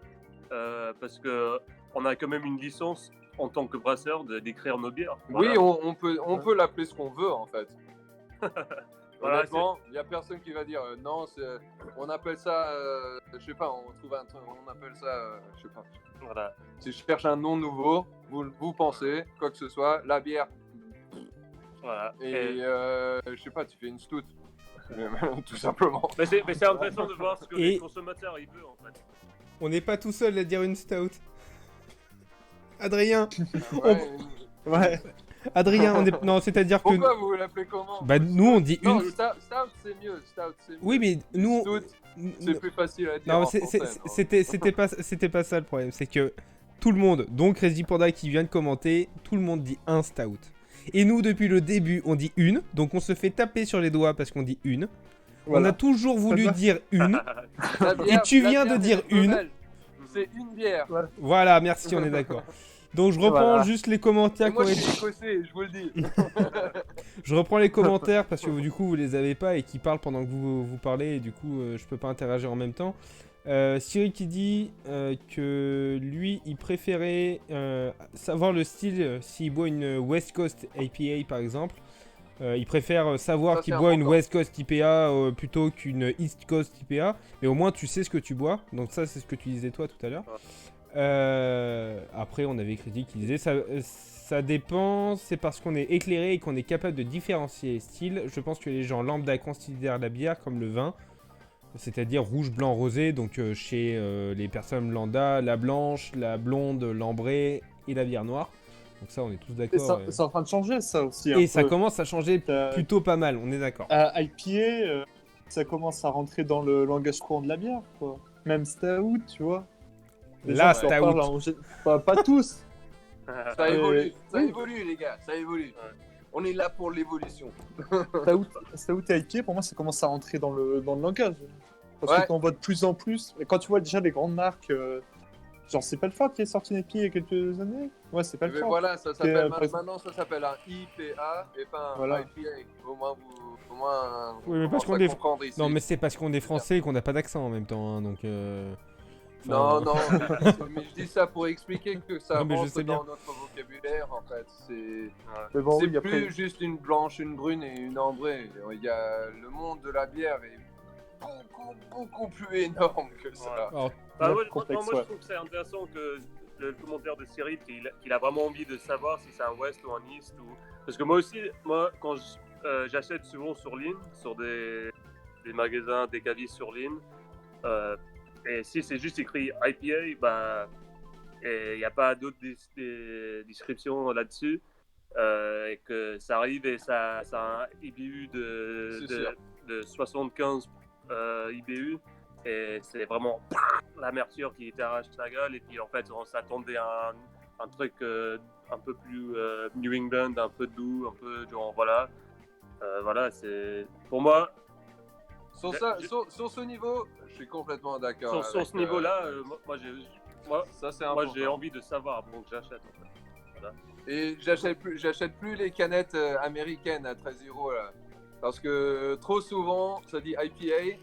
parce que on a quand même une licence en tant que brasseur de décrire nos bières. Voilà. Oui, on peut l'appeler ce qu'on veut en fait. Voilà, honnêtement, il n'y a personne qui va dire non, on appelle ça, je sais pas, on trouve un truc, on appelle ça, je sais pas. Voilà. Si je cherche un nom nouveau, vous pensez, quoi que ce soit, la bière. Voilà. Et je sais pas, tu fais une stout. Tout simplement. Mais c'est intéressant de voir ce que les consommateurs ils veulent en fait. On n'est pas tout seul à dire une stout. Adrien. Ouais. Adrien, non, c'est-à-dire que... Pourquoi vous l'appelez comment? Bah nous on dit non, une... Stout c'est mieux, Oui mais nous... Stout, c'est plus facile à dire Non, en français, c'était pas ça le problème, c'est que tout le monde, donc Crazy Panda qui vient de commenter, tout le monde dit un stout. Et nous depuis le début on dit une, donc on se fait taper sur les doigts parce qu'on dit une. Voilà. On a toujours voulu dire une, et tu viens de dire une. C'est une bière. Voilà, merci, on est d'accord. Donc je reprends juste les commentaires. Moi je suis écossais, je vous le dis. Je reprends les commentaires parce que du coup vous les avez pas et qui parlent pendant que vous parlez et du coup je peux pas interagir en même temps. Siri qui dit que lui il préférait savoir le style s'il boit une West Coast IPA par exemple. Il préfère savoir qu'il boit une West Coast IPA plutôt qu'une East Coast IPA. Mais au moins tu sais ce que tu bois. Donc ça c'est ce que tu disais toi tout à l'heure. Après on avait critique qui disait ça dépend, c'est parce qu'on est éclairé et qu'on est capable de différencier les styles. Je pense que les gens lambda considèrent la bière comme le vin. c'est-à-dire rouge, blanc, rosé. Donc chez les personnes lambda, la blanche, la blonde, l'ambrée et la bière noire. Donc ça, on est tous Et d'accord. c'est en train de changer, ça aussi. Et un ça peu. commence à changer plutôt pas mal, on est d'accord. IPA, ça commence à rentrer dans le langage courant de la bière, quoi. Même Stout, tu vois. Les La gens qui en parlent pas tous. Ça évolue, ça oui. évolue, les gars, ça évolue. Ouais. On est là pour l'évolution. Stout et IPA, pour moi, ça commence à rentrer dans le langage. Parce Ouais. que t'en vois de plus en plus. Et quand tu vois déjà les grandes marques, genre c'est Pelfort qui est sorti une IPA il y a quelques années. Ouais, c'est Mais Pelfort. voilà, ça s'appelle par exemple- maintenant ça s'appelle un IPA et pas un Voilà. IPA. Au moins Oui, mais parce qu'on commence à est- comprendre ici. Non, mais c'est parce qu'on est français et qu'on n'a pas d'accent en même temps, hein, donc... Non, enfin, non, mais je dis ça pour expliquer que ça Non, mais je rentre sais bien. dans notre vocabulaire en fait. C'est Mais bon, c'est oui, plus après. juste une blanche, une brune et une ambrée. Il y a le monde de la bière est beaucoup plus énorme que ça. Ouais. alors, Bah, Ouais, ouais, complexe, moi, ouais. je trouve que c'est intéressant que le commentaire de Cyril, qu'il a vraiment envie de savoir si c'est un West ou un East. Parce que moi aussi, quand j'achète souvent sur ligne, sur des magasins, des cavistes sur ligne, et si c'est juste écrit IPA, bah, il n'y a pas d'autres descriptions là-dessus, et que ça arrive et ça a un IBU C'est sûr. de 75 IBU. Et c'est vraiment l'amertume qui t'arrache la gueule. Et puis en fait, on s'attendait à un truc un peu plus New England, un peu doux, un peu genre voilà. Voilà, c'est pour moi, Sur ce niveau, je suis complètement d'accord. sur ce niveau-là, moi ça c'est moi, important. j'ai envie de savoir avant que j'achète. En fait. Et j'achète plus les canettes américaines à 13 € là. Parce que trop souvent, ça dit IPA.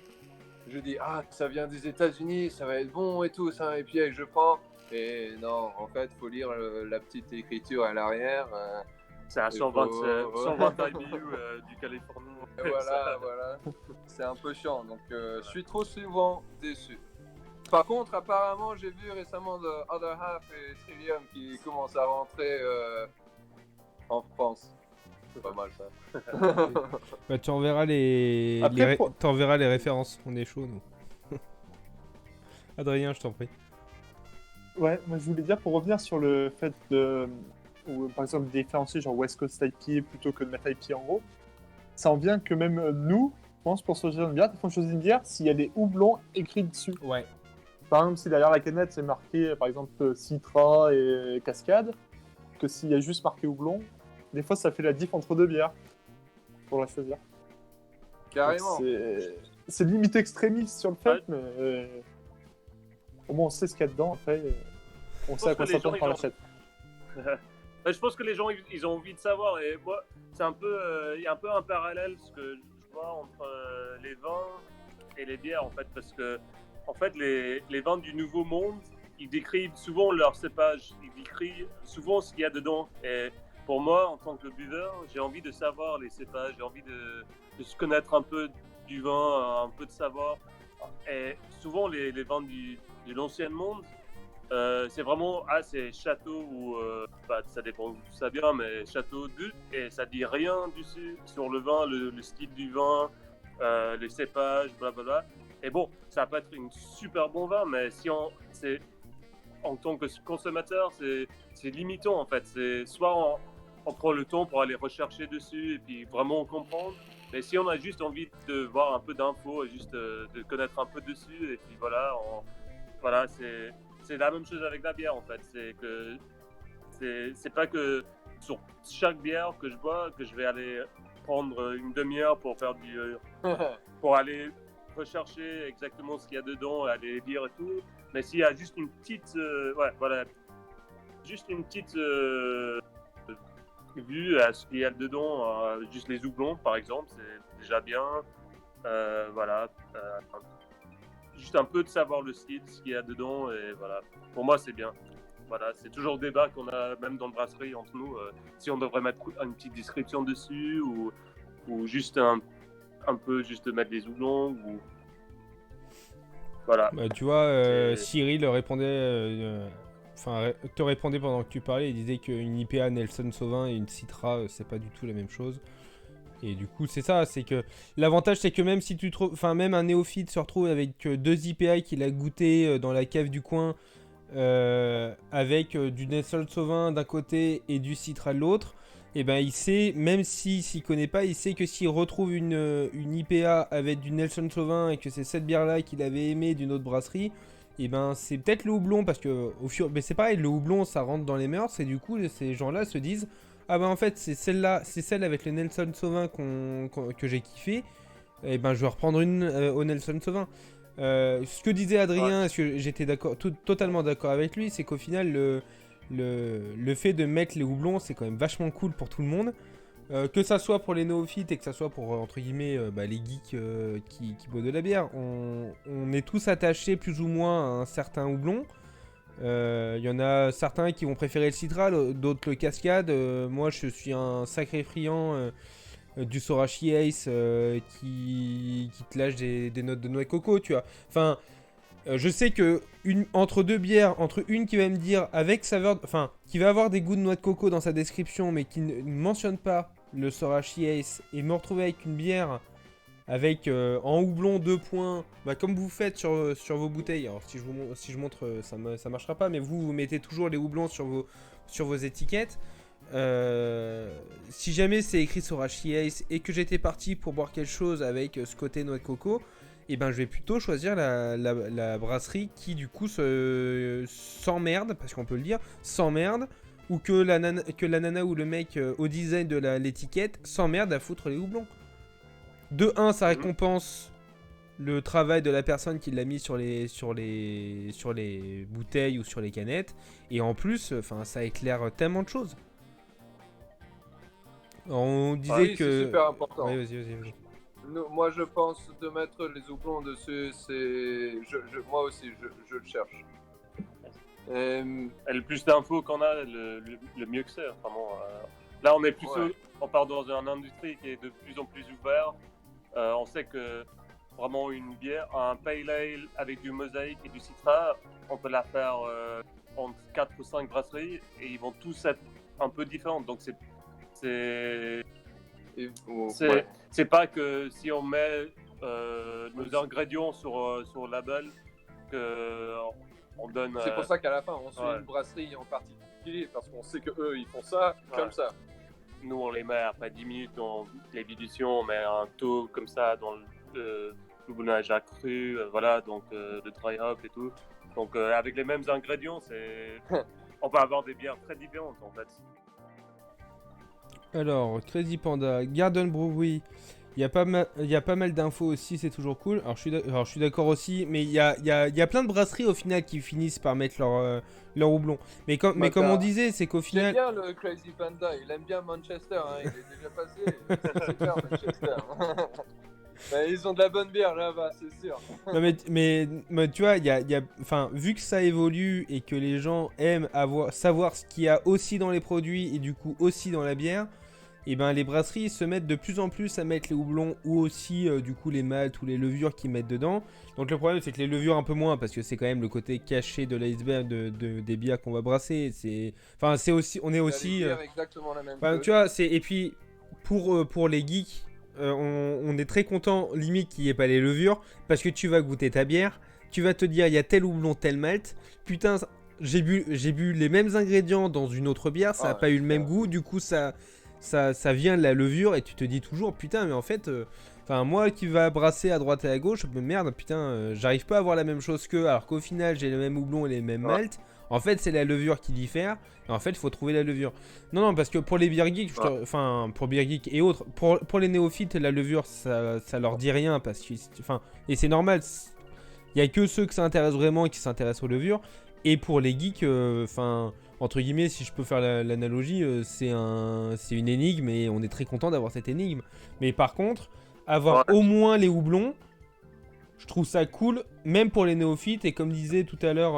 Je dis, ah, ça vient des États-Unis, ça va être bon et tout, ça, et puis je prends. Et non, en fait, faut lire la petite écriture à l'arrière. C'est à Il 120, faut- 120 IBU du Californie. Et voilà, voilà. C'est un peu chiant, donc je suis trop souvent déçu. Par contre, apparemment, j'ai vu récemment The Other Half et Trillium qui commencent à rentrer en France. C'est pas mal ça. bah, tu enverras les... Après, pour- t'enverras les références, on est chaud, nous. Adrien, je t'en prie. Ouais, moi je voulais dire pour revenir sur le fait de, ou, par exemple, différencier genre West Coast IPA plutôt que de mettre IPA en gros, ça en vient que même nous, je pense, pour choisir une bière, il faut choisir une bière s'il y a des houblons écrits dessus. Ouais. Par exemple, si derrière la canette c'est marqué par exemple Citra et Cascade, que s'il y a juste marqué houblon, des fois ça fait la diff entre deux bières pour la choisir. Carrément. Donc, c'est limite extrémiste sur le fait, Ouais. mais au moins on sait ce qu'il y a dedans, après on sait à quoi que les s'attendre gens, par ils la ont- chaîne. Je pense que les gens, ils ont envie de savoir. Et moi, c'est un peu, il y a un peu un parallèle ce que je vois entre les vins et les bières en fait, parce que en fait, les vins du Nouveau Monde, ils décrivent souvent leur cépage, ils décrivent souvent ce qu'il y a dedans. Et pour moi, en tant que buveur, j'ai envie de savoir les cépages, j'ai envie de se connaître un peu du vin, un peu de savoir. Et souvent, les vins de l'Ancien Monde, c'est vraiment c'est château ou ça dépend d'où ça vient, mais château de, et ça dit rien dessus sur le vin, le style du vin, les cépages, blablabla. Et bon, ça peut être une super bon vin, mais si c'est en tant que consommateur, c'est limitant en fait. C'est soit on prend le temps pour aller rechercher dessus et puis vraiment comprendre. Mais si on a juste envie de voir un peu d'infos et juste de connaître un peu dessus, et puis voilà, voilà, c'est la même chose avec la bière en fait. C'est que c'est pas que sur chaque bière que je bois que je vais aller prendre une demi-heure pour faire pour aller rechercher exactement ce qu'il y a dedans, aller lire et tout. Mais s'il y a juste une petite, juste une petite vue à ce qu'il y a dedans, juste les houblons par exemple, c'est déjà bien. Voilà. Juste un peu de savoir le style, ce qu'il y a dedans, et voilà. Pour moi, c'est bien. Voilà, c'est toujours le débat qu'on a même dans le brasserie entre nous, si on devrait mettre une petite description dessus ou juste un peu juste mettre des houblons ou voilà. Bah, tu vois, C'est- Cyril répondait... te répondait pendant que tu parlais, il disait qu'une IPA Nelson Sauvin et une Citra, c'est pas du tout la même chose. Et du coup, c'est ça, c'est que l'avantage, c'est que même si tu trouves, enfin, même un néophyte se retrouve avec 2 IPA qu'il a goûté dans la cave du coin, avec du Nelson Sauvin d'un côté et du Citra de l'autre, et ben il sait, même s'il connaît pas, il sait que s'il retrouve une IPA avec du Nelson Sauvin et que c'est cette bière-là qu'il avait aimé d'une autre brasserie, et ben c'est peut-être le houblon, parce que mais c'est pareil, le houblon ça rentre dans les mœurs, et du coup ces gens-là se disent ah ben en fait c'est celle-là, c'est celle avec le Nelson Sauvin que j'ai kiffé, et ben je vais reprendre une au Nelson Sauvin. Ce que disait Adrien, parce que j'étais totalement d'accord avec lui, c'est qu'au final le fait de mettre les houblons, c'est quand même vachement cool pour tout le monde. Que ça soit pour les néophytes et que ça soit pour, entre guillemets, les geeks qui boivent de la bière. On est tous attachés plus ou moins à un certain houblon. Il y en a certains qui vont préférer le citral, d'autres le cascade. Moi, je suis un sacré friand du Sorachi Ace qui te lâche des notes de noix de coco, tu vois. Enfin... je sais que entre deux bières, entre une qui va me dire avec saveur, enfin, qui va avoir des goûts de noix de coco dans sa description, mais qui ne mentionne pas le Sorachi Ace, et me retrouver avec une bière avec en houblon 2 points, bah, comme vous faites sur vos bouteilles. Alors si je montre, ça marchera pas, mais vous mettez toujours les houblons sur vos étiquettes. Si jamais c'est écrit Sorachi Ace et que j'étais parti pour boire quelque chose avec ce côté noix de coco, et ben je vais plutôt choisir la brasserie qui du coup s'emmerde, parce qu'on peut le dire, s'emmerde, ou que la nana ou le mec au design de l'étiquette s'emmerde à foutre les houblons. De 1, ça récompense le travail de la personne qui l'a mis sur les bouteilles ou sur les canettes, et en plus, ça éclaire tellement de choses. Alors, on disait que... c'est super important. Ouais, vas-y. Moi, je pense de mettre les houblons dessus, moi aussi, je le cherche. Et le plus d'infos qu'on a, le mieux que c'est, vraiment. Là, on est plus on part dans une industrie qui est de plus en plus ouverte. On sait que vraiment une bière, un pale ale avec du mosaïque et du citra, on peut la faire entre 4 ou 5 brasseries et ils vont tous être un peu différents. Donc c'est pas que si on met nos ingrédients sur le label que on donne. C'est pour ça qu'à la fin on suit une brasserie en particulier, parce qu'on sait que eux ils font ça comme ça. Nous on les met après 10 minutes dans l'édition, on met un taux comme ça dans le houblonnage accru, voilà, donc de dry hop et tout. Donc avec les mêmes ingrédients, on peut avoir des bières très différentes en fait. Alors, Crazy Panda, Garden Brewery, il y a pas mal d'infos aussi, c'est toujours cool. Alors, je suis d'accord aussi, mais il y a plein de brasseries au final qui finissent par mettre leur houblon. Mais comme on disait, c'est qu'au final... J'aime bien le Crazy Panda, il aime bien Manchester, hein. Il est déjà passé, c'est super Manchester. Mais ils ont de la bonne bière là-bas, c'est sûr. Non mais tu vois, vu que ça évolue et que les gens aiment savoir ce qu'il y a aussi dans les produits et du coup aussi dans la bière, et ben les brasseries se mettent de plus en plus à mettre les houblons ou aussi du coup les maltes ou les levures qu'ils mettent dedans. Donc le problème c'est que les levures un peu moins, parce que c'est quand même le côté caché de l'iceberg des bières qu'on va brasser. C'est aussi, on est aussi exactement la même chose. Tu vois, et puis pour les geeks, on est très content limite qu'il n'y ait pas les levures, parce que tu vas goûter ta bière, tu vas te dire il y a tel houblon, tel malt, putain j'ai bu les mêmes ingrédients dans une autre bière, ça n'a pas eu le même goût, du coup ça vient de la levure, et tu te dis toujours putain mais en fait moi qui va brasser à droite et à gauche, merde putain j'arrive pas à avoir la même chose alors qu'au final j'ai le même houblon et les mêmes malts. En fait, c'est la levure qui diffère. Et en fait, il faut trouver la levure. Non, parce que pour les beer geeks, pour beer geeks et autres, pour les néophytes, la levure, ça leur dit rien. Et c'est normal. Il y a que ceux que ça intéresse vraiment et qui s'intéressent aux levures. Et pour les geeks, entre guillemets, si je peux faire l'analogie, c'est une énigme et on est très content d'avoir cette énigme. Mais par contre, avoir au moins les houblons, je trouve ça cool, même pour les néophytes. Et comme disait tout à l'heure,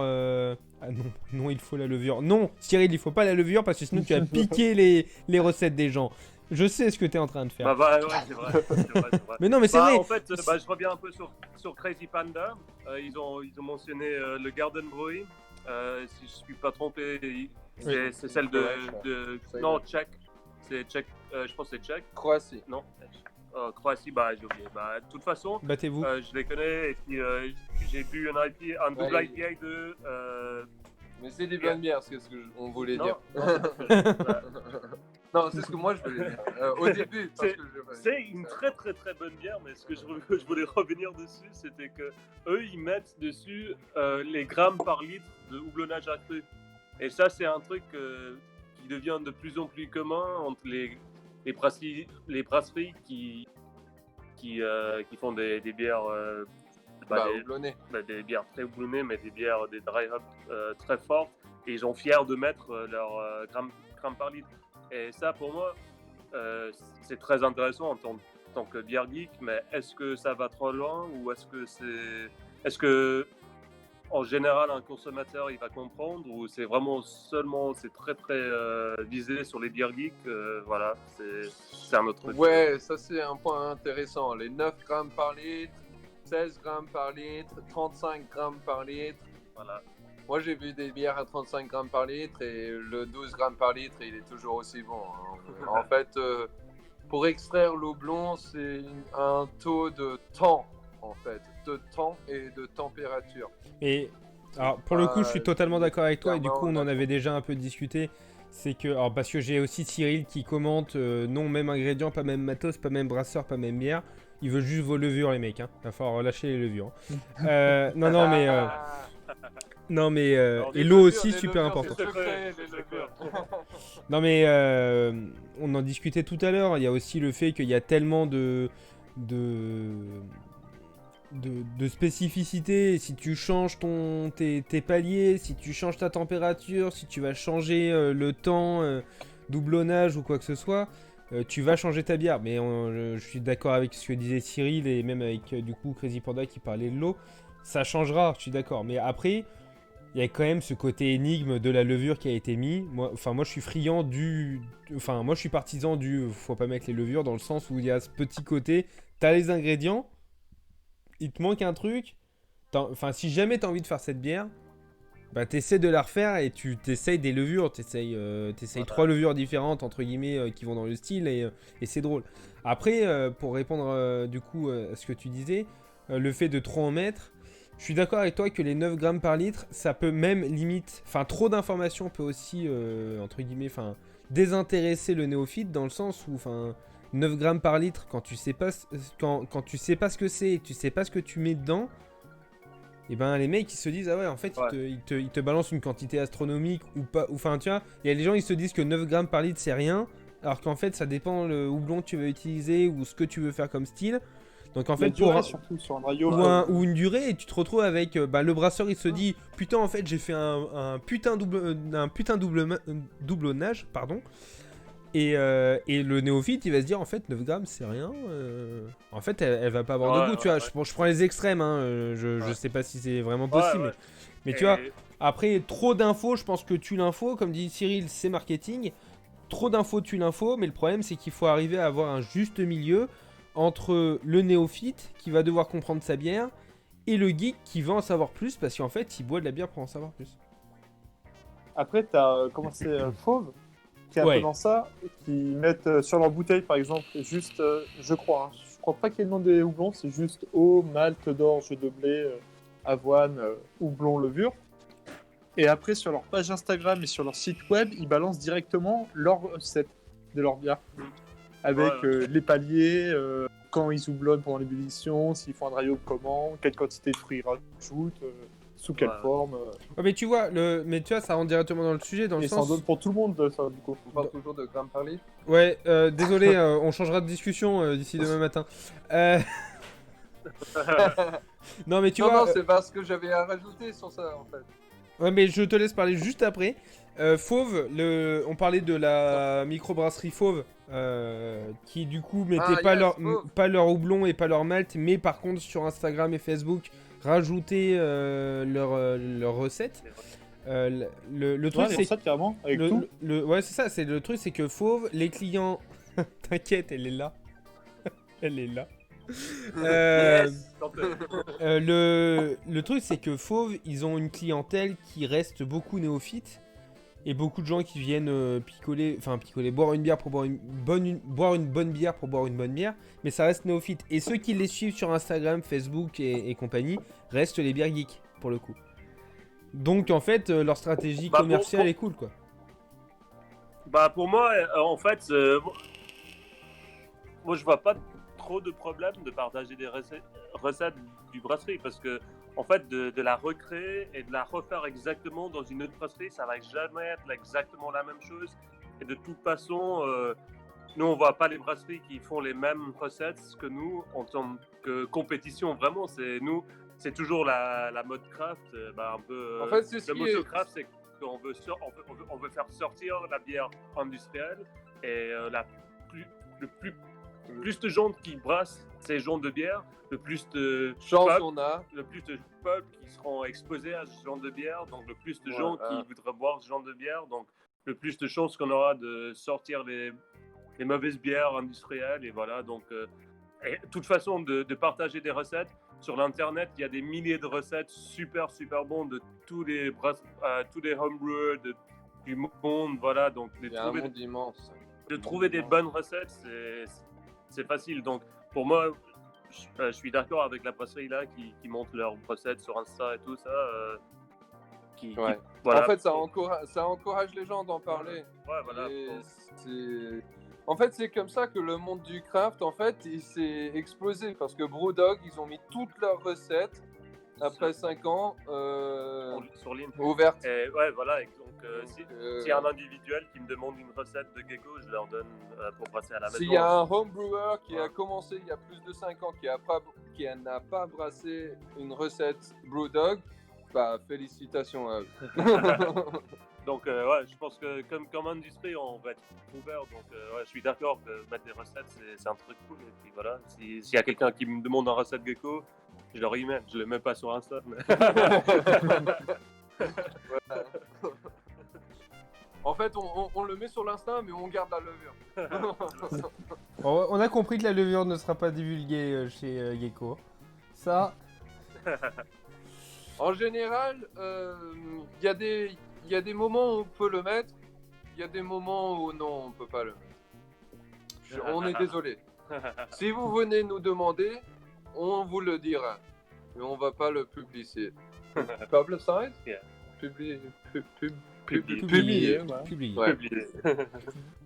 ah non, il faut la levure. Non, Cyril, il faut pas la levure parce que sinon tu vas piquer les recettes des gens. Je sais ce que tu es en train de faire. Ouais, c'est vrai. Mais non, mais c'est vrai. En fait, je reviens un peu sur Crazy Panda. Ils ont mentionné le Garden Brewery. Si je suis pas trompé, c'est celle de non, tchèque. C'est tchèque, je pense que c'est tchèque. Croatie. Non. Croatie, bah j'ai oublié. Bah, de toute façon, Battez-vous. je les connais et puis j'ai bu un double Ouais, IPA de. Mais c'est des bonnes bières, c'est ce qu'on voulait dire. Non, bah, Non, c'est ce que moi je voulais dire. Au début, parce que c'est une très très très bonne bière, mais ce que je voulais revenir dessus, c'était que eux ils mettent dessus les grammes par litre de houblonnage accru. Et ça, c'est un truc qui devient de plus en plus commun entre les brasseries qui font des bières. houblonné. Des bières très houblonnées, mais des bières, des dry hops très fortes. Et ils sont fiers de mettre leur grammes par litre. Et ça, pour moi, c'est très intéressant en tant que bière geek, mais est-ce que ça va trop loin ou est-ce que en général un consommateur il va comprendre ou c'est vraiment c'est très très visé sur les bières geeks, voilà, c'est un autre truc. Ouais, ça c'est un point intéressant. Les 9 grammes par litre, 16 grammes par litre, 35 grammes par litre. Voilà. Moi j'ai vu des bières à 35 grammes par litre et le 12 grammes par litre il est toujours aussi bon. Hein. En fait, pour extraire l'houblon, c'est un taux de temps, en fait, de temps et de température. Et alors pour le coup, je suis totalement d'accord avec toi et du coup, on en avait déjà un peu discuté. C'est que, alors parce que j'ai aussi Cyril qui commente non, même ingrédient, pas même matos, pas même brasseur, pas même bière. Il veut juste vos levures, les mecs. Hein. Il va falloir relâcher les levures. Hein. Non, mais. Non mais et l'eau aussi super important. Non mais on en discutait tout à l'heure. Il y a aussi le fait qu'il y a tellement de spécificités. Si tu changes tes paliers, si tu changes ta température, si tu vas changer le temps doublonnage ou quoi que ce soit, tu vas changer ta bière. Mais je suis d'accord avec ce que disait Cyril et même avec du coup Crazy Panda qui parlait de l'eau. Ça changera, je suis d'accord. Mais après, il y a quand même ce côté énigme de la levure qui a été mis. Moi, je suis friand moi, je suis partisan du faut pas mettre les levures dans le sens où il y a ce petit côté. T'as les ingrédients, il te manque un truc. Si jamais t'as envie de faire cette bière, bah t'essaies de la refaire et tu t'essayes des levures. T'essayes Voilà. 3 levures différentes, entre guillemets, qui vont dans le style et c'est drôle. Après, pour répondre du coup à ce que tu disais, le fait de trop en mettre. Je suis d'accord avec toi que les 9 grammes par litre, ça peut même limite... Enfin, trop d'informations peut aussi, entre guillemets, désintéresser le néophyte dans le sens où, 9 grammes par litre, quand tu sais pas, quand tu sais pas ce que c'est et que tu sais pas ce que tu mets dedans, et ben les mecs ils se disent, ah ouais, en fait, Ouais. ils te balancent une quantité astronomique ou pas. Enfin, tu vois, il y a les gens ils se disent que 9 grammes par litre c'est rien, alors qu'en fait, ça dépend le houblon que tu veux utiliser ou ce que tu veux faire comme style. Donc en fait, surtout sur un rayon ou une durée, et tu te retrouves avec le brasseur, il se dit putain, en fait j'ai fait un putain doublonnage, pardon. Et le néophyte il va se dire en fait 9 grammes c'est rien. En fait elle va pas avoir de goût, tu vois. Je prends les extrêmes, hein, je sais pas si c'est vraiment possible, Ouais. mais tu vois, après trop d'infos, je pense que tue l'info, comme dit Cyril, c'est marketing. Trop d'infos tue l'info, mais le problème c'est qu'il faut arriver à avoir un juste milieu entre le néophyte qui va devoir comprendre sa bière et le geek qui va en savoir plus parce qu'en fait il boit de la bière pour en savoir plus. Après, t'as commencé Fauve, qui est un Ouais. peu dans ça, qui mettent sur leur bouteille, par exemple, juste, je crois pas qu'il y ait le nom des houblons, c'est juste eau, malt, d'orge de blé, avoine, houblon, levure. Et après, sur leur page Instagram et sur leur site web, ils balancent directement leur recette de leur bière. Avec les paliers, quand ils houblonnent pendant l'ébullition, s'ils font un dry hop comment, quelle quantité de fruits ils rajoutent, sous quelle forme. Ouais, mais tu vois, ça rentre directement dans le sujet, dans le Et ça en sens... donne pour tout le monde, ça, du coup. On parle toujours de grammes par litre. Ouais, désolé, on changera de discussion d'ici demain matin. Non mais tu vois... Non, c'est parce que j'avais à rajouter sur ça, en fait. Ouais, mais je te laisse parler juste après. Fauve, on parlait de la microbrasserie Fauve, qui du coup mettait pas leur houblon et pas leur malt, mais par contre sur Instagram et Facebook rajoutaient leur recette. Le truc c'est ça carrément avec tout. ouais c'est ça, le truc c'est que Fauve, les clients, t'inquiète, elle est là, elle est là. Le truc c'est que Fauve, ils ont une clientèle qui reste beaucoup néophyte et beaucoup de gens qui viennent picoler, boire une bière pour boire boire une bonne bière pour boire une bonne bière, mais ça reste néophyte. Et ceux qui les suivent sur Instagram, Facebook et compagnie restent les bières geeks pour le coup. Donc en fait, leur stratégie commerciale est cool quoi. Bah pour moi, en fait, moi je vois pas trop de problème de partager des recettes du brasserie parce que en fait de la recréer et de la refaire exactement dans une autre brasserie, ça va jamais être exactement la même chose. Et de toute façon, nous on voit pas les brasseries qui font les mêmes recettes que nous en tant que compétition. Vraiment, c'est toujours la mode craft, un peu. En fait, c'est ce le qui mot est... craft, c'est qu'on veut, on veut faire sortir la bière industrielle et le plus de gens qui brassent ces genres de bière, le plus de Chance pubs, on a. le plus de pubs qui seront exposés à ce genre de bière, donc le plus de gens Voilà. qui voudraient boire ce genre de bière, donc le plus de chances qu'on aura de sortir les mauvaises bières industrielles. Et voilà, donc et de toute façon de partager des recettes sur l'internet, il y a des milliers de recettes super bons de tous les homebrewers du monde. Voilà, donc Il y a un monde immense. de trouver des bonnes recettes, c'est facile. Donc pour moi, je suis d'accord avec la brasserie là qui montre leurs recettes sur Insta et tout ça. Ouais. Voilà. En fait, ça encourage les gens d'en parler. Ouais, voilà. En fait, c'est comme ça que le monde du craft, en fait, il s'est explosé parce que Brewdog, ils ont mis toutes leurs recettes après 5 ans sur ligne. ouvertes. Et ouais, voilà. Et donc, s'il y a un individuel qui me demande une recette de gecko, je leur donne pour passer à la maison. S'il y a un homebrewer qui a commencé il y a plus de 5 ans, qui n'a pas brassé une recette Brewdog, bah félicitations à eux. Donc ouais, je pense que comme industrie, on va être ouvert. Donc ouais, je suis d'accord que mettre des recettes, c'est un truc cool. Et puis voilà, s'il y a quelqu'un qui me demande une recette gecko, je leur email. Je le mets pas sur Insta. Mais... Voilà. En fait, on le met sur l'instinct, mais on garde la levure. On a compris que la levure ne sera pas divulguée chez Gecko. Ça. En général, il y a des moments où on peut le mettre, il y a des moments où non, on peut pas le mettre. On est désolé. Si vous venez nous demander, on vous le dira. Mais on va pas le publier. Publicize? Yeah. Publier. Publié. Ouais.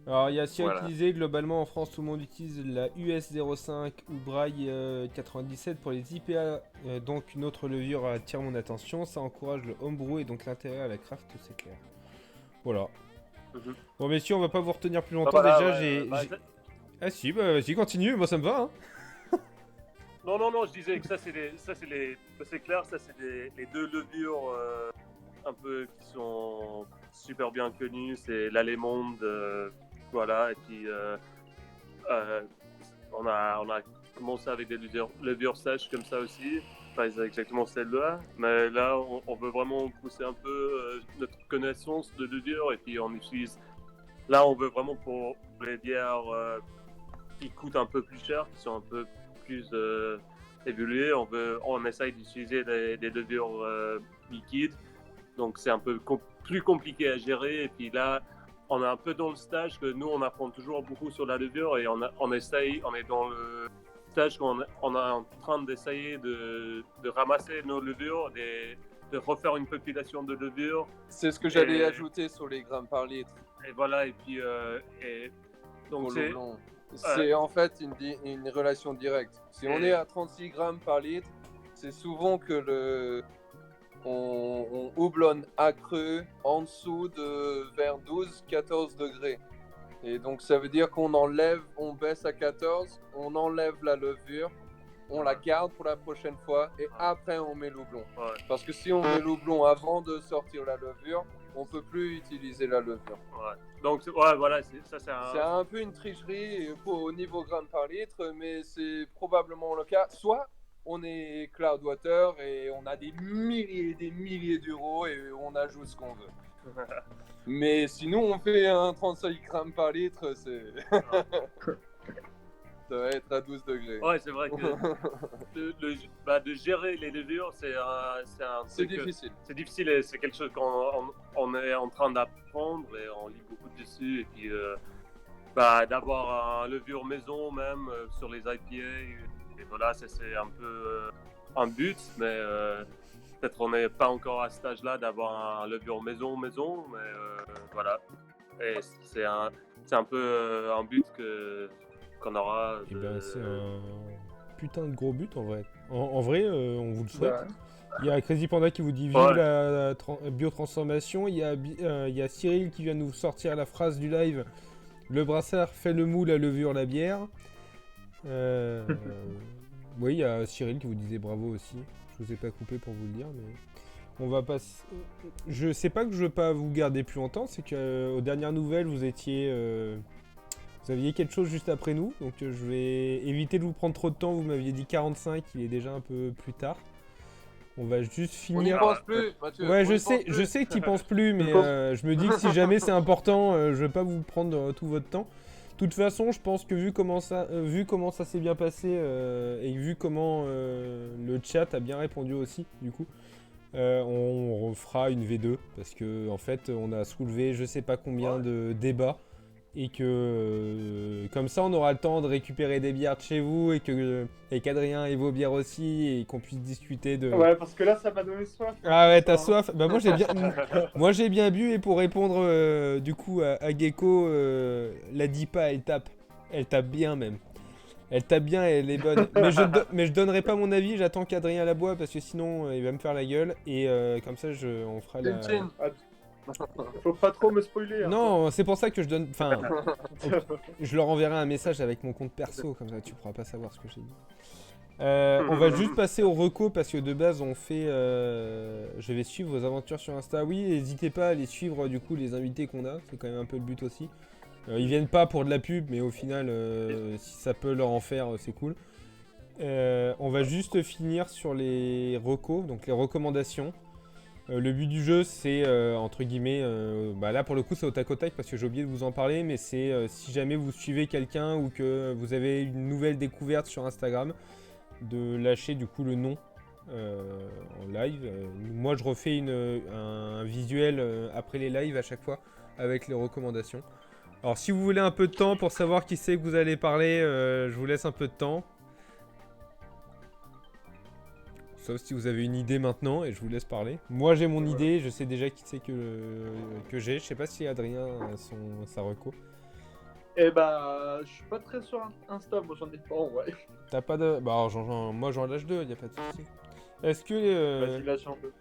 Alors, il y a Cyril Voilà. qui disait globalement en France, tout le monde utilise la US05 ou Braille 97 pour les IPA, donc une autre levure attire mon attention. Ça encourage le homebrew et donc l'intérêt à la craft, c'est clair. Voilà. Bon, messieurs, on va pas vous retenir plus longtemps. voilà, Déjà, ouais, Ah, si, bah vas-y, continue, moi ça me va. Hein. Non, je disais que c'est clair, ça c'est les deux levures un peu qui sont super bien connues, c'est l'Allemande, voilà, et puis on a commencé avec des levures sèches comme ça aussi, pas exactement celle-là, mais là on veut vraiment pousser un peu notre connaissance de levure, et puis on utilise, là on veut vraiment pour les bières qui coûtent un peu plus cher, qui sont un peu plus évoluées, on essaye d'utiliser des levures liquides, donc c'est un peu plus compliqué à gérer. Et puis là, on est un peu dans le stage que nous, on apprend toujours beaucoup sur la levure et on est dans le stage qu'on on est en train d'essayer de ramasser nos levures, de refaire une population de levures. C'est ce que j'allais ajouter sur les grammes par litre. Et voilà, et puis donc c'est en fait une relation directe. Si on est à 36 grammes par litre, c'est souvent que on houblonne à creux en dessous de vers 12-14 degrés. Et donc ça veut dire qu'on baisse à 14, on enlève la levure, on la garde pour la prochaine fois et après on met l'houblon. Ouais. Parce que si on met l'houblon avant de sortir la levure, on peut plus utiliser la levure. Ouais. Donc ouais, voilà, c'est un peu une tricherie au niveau gramme par litre, mais c'est probablement le cas. Soit on est Cloudwater et on a des milliers d'euros et on ajoute ce qu'on veut. Mais sinon, on fait un 35 grammes par litre, c'est... Ça va être à 12 degrés. Ouais, c'est vrai que de gérer les levures, c'est C'est truc, difficile. c'est difficile et c'est quelque chose qu'on est en train d'apprendre et on lit beaucoup dessus. Et puis, d'avoir un levure maison même sur les IPA, et voilà, c'est un peu un but, mais peut-être on n'est pas encore à cet âge-là d'avoir un levure maison, mais voilà. Et c'est un peu un but qu'on aura. Et ben, c'est un putain de gros but en vrai. En vrai, on vous le souhaite. Ouais. Il y a Crazy Panda qui vous dit vive Ouais. la biotransformation. Il y a Cyril qui vient nous sortir la phrase du live. Le brassard fait le moule, la levure, la bière. Oui, il y a Cyril qui vous disait bravo aussi. Je vous ai pas coupé pour vous le dire, mais on va passer. Je sais pas que je veux pas vous garder plus longtemps, c'est que aux dernières nouvelles vous étiez, vous aviez quelque chose juste après nous, donc je vais éviter de vous prendre trop de temps. Vous m'aviez dit 45, il est déjà un peu plus tard. On va juste On n'y finir. pense plus, Mathieu. Ouais, on je y sais, pense plus. je sais que tu penses plus, mais je me dis que si jamais c'est important, je vais pas vous prendre tout votre temps. De toute façon, je pense que vu comment ça s'est bien passé et vu comment le chat a bien répondu aussi, du coup, on refera une V2 parce que en fait, on a soulevé je sais pas combien de débats et que comme ça, on aura le temps de récupérer des bières de chez vous et qu'Adrien ait vos bières aussi et qu'on puisse discuter de. Ouais, parce que là, ça m'a donné soif. Ah ouais, t'as Ça, hein. soif. Bah moi j'ai bien bu et pour répondre du coup à Gecko, la Dipa elle tape bien même. Elle tape bien et elle est bonne. Mais je donnerai pas mon avis, j'attends qu'Adrien la boit parce que sinon il va me faire la gueule et comme ça on fera la. Chin, Faut pas trop me spoiler. hein. Non, c'est pour ça que je donne. Enfin, je leur enverrai un message avec mon compte perso, comme ça tu pourras pas savoir ce que j'ai dit. On va juste passer au reco parce que de base on fait. Je vais suivre vos aventures sur Insta. Oui, n'hésitez pas à les suivre du coup les invités qu'on a, c'est quand même un peu le but aussi. Ils viennent pas pour de la pub, mais au final, si ça peut leur en faire, c'est cool. On va juste finir sur les recos, donc les recommandations. Le but du jeu, c'est entre guillemets, là pour le coup c'est au tac au tac parce que j'ai oublié de vous en parler, mais c'est si jamais vous suivez quelqu'un ou que vous avez une nouvelle découverte sur Instagram, de lâcher du coup le nom en live. Moi je refais un visuel après les lives à chaque fois avec les recommandations. Alors si vous voulez un peu de temps pour savoir qui c'est que vous allez parler, je vous laisse un peu de temps. Sauf si vous avez une idée maintenant et je vous laisse parler. Moi j'ai mon idée, je sais déjà qui c'est que j'ai. Je sais pas si Adrien a sa reco. Eh bah, je suis pas très sur Insta, moi j'en ai pas, ouais. T'as pas de. Bah alors, moi j'en lâche deux, y a pas de souci. Est-ce que. Vas-y, lâche un peu.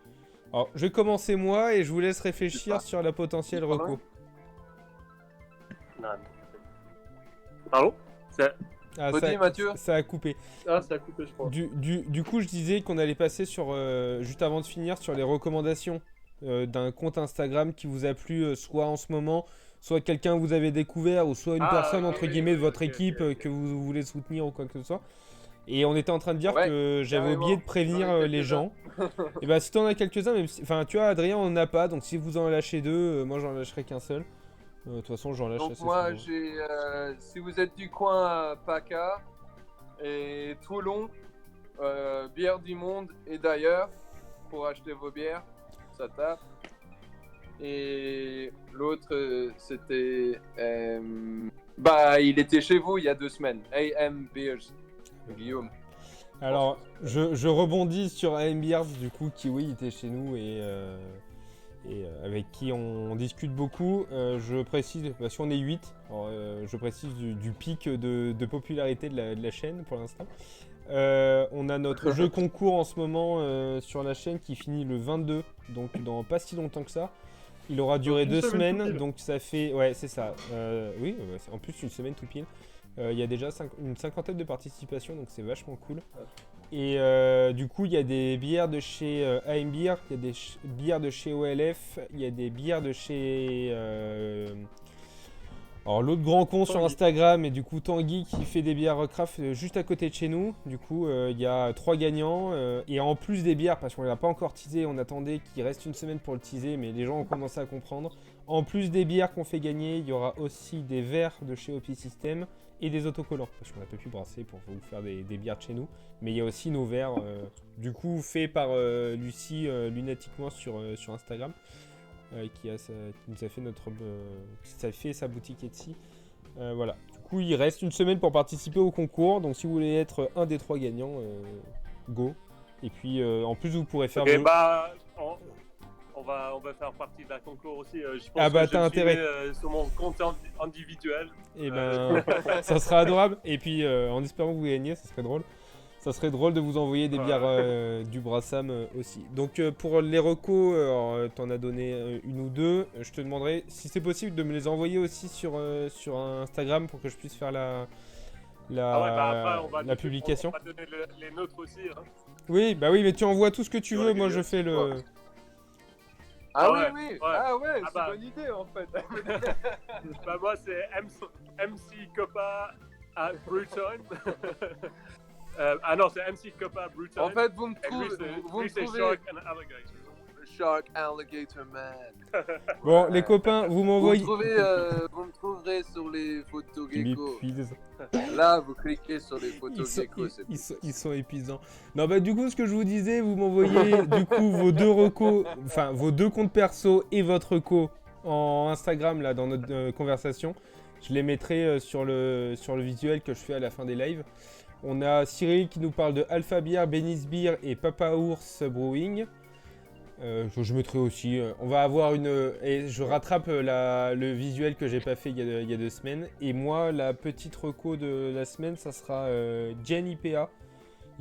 Alors je vais commencer moi et je vous laisse réfléchir pas. sur la potentielle Tu reco. Non. Pardon? Ah, Redis, Mathieu. ça a coupé. Ah, ça a coupé, je crois. Du coup, je disais qu'on allait passer sur, juste avant de finir, sur les recommandations d'un compte Instagram qui vous a plu, soit en ce moment, soit quelqu'un que vous avez découvert, ou soit une personne, entre guillemets, de votre équipe que vous voulez soutenir ou quoi que ce soit. Et on était en train de dire Ouais, que j'avais carrément. oublié de prévenir J'en ai les quelques-uns. gens. Et bah, si t'en as quelques-uns, même si... Enfin, tu vois, Adrien, on en a pas, donc si vous en lâchez deux, moi j'en lâcherai qu'un seul. De toute façon, j'en lâche Donc assez moi, souvent. j'ai, si vous êtes du coin PACA et Toulon, bière du monde et d'ailleurs, pour acheter vos bières, ça tape. Et l'autre, c'était, il était chez vous il y a 2 semaines. AM Beers, Guillaume. Alors, je rebondis sur AM Beers, du coup, qui oui, était chez nous et avec qui on discute beaucoup. Je précise, parce qu'on est 8, alors, je précise du pic de popularité de la chaîne pour l'instant. On a notre jeu concours en ce moment sur la chaîne qui finit le 22, donc dans pas si longtemps que ça. Il aura duré Une 2 semaine tout semaines, pile. donc ça fait... Ouais, c'est ça. Oui, en plus une semaine tout pile. Il y a déjà une cinquantaine de participations, donc c'est vachement cool. Et du coup, il y a des bières de chez AM Beer, il y a des bières de chez OLF, il y a des bières de chez... Alors l'autre grand con sur Tanguy. Instagram, et du coup Tanguy qui fait des bières craft juste à côté de chez nous. Du coup, il y a 3 gagnants. Et en plus des bières, parce qu'on ne l'a pas encore teasé, on attendait qu'il reste une semaine pour le teaser, mais les gens ont commencé à comprendre. En plus des bières qu'on fait gagner, il y aura aussi des verres de chez OP System et des autocollants, parce qu'on n'a pas pu brasser pour vous faire des bières de chez nous. Mais il y a aussi nos verres, du coup, faits par Lucie Lunatiquement sur Instagram, qui nous a fait qui a fait sa boutique Etsy. Voilà. Du coup, il reste une semaine pour participer au concours, donc si vous voulez être un des 3 gagnants, go. Et puis, en plus, vous pourrez faire... Ok, bah, on va faire partie de la concours aussi. Je pense Ah bah, que t'as je intérêt. suis sur mon compte individuel. Et ben, ça sera adorable. Et puis, en espérant que vous gagniez, ça serait drôle. Ça serait drôle de vous envoyer des bières du Brassam aussi. Donc, pour les recos, t'en as donné une ou deux. Je te demanderai si c'est possible de me les envoyer aussi sur Instagram pour que je puisse faire la publication. On va donner les nôtres aussi. Hein. Oui, bah oui, mais tu envoies tout ce que tu veux. Moi, je fais le. Ah ouais, oui, ouais. ah ouais, Ah c'est bah. bonne idée en fait. Bah moi c'est MC Copa à Bruton. Ah non, c'est MC Copa Bruton. En fait, vous me lui, c'est trouvez Shark and Alligator. Shark Alligator Man. Bon, les copains, vous m'envoyez. Vous me trouverez sur les photos Tu gecko. m'épuises. Là, vous cliquez sur les photos gecko. Ils sont épuisants. Non, bah du coup, ce que je vous disais, vous m'envoyez du coup vos 2 recos, enfin vos 2 comptes perso et votre reco en Instagram là dans notre conversation. Je les mettrai sur le visuel que je fais à la fin des lives. On a Cyril qui nous parle de Alpha Beer, Benny's Beer et Papa Ours Brewing. Je mettrai aussi. On va avoir et je rattrape le visuel que j'ai pas fait il y a 2 semaines. Et moi, la petite reco de la semaine, ça sera Jen IPA,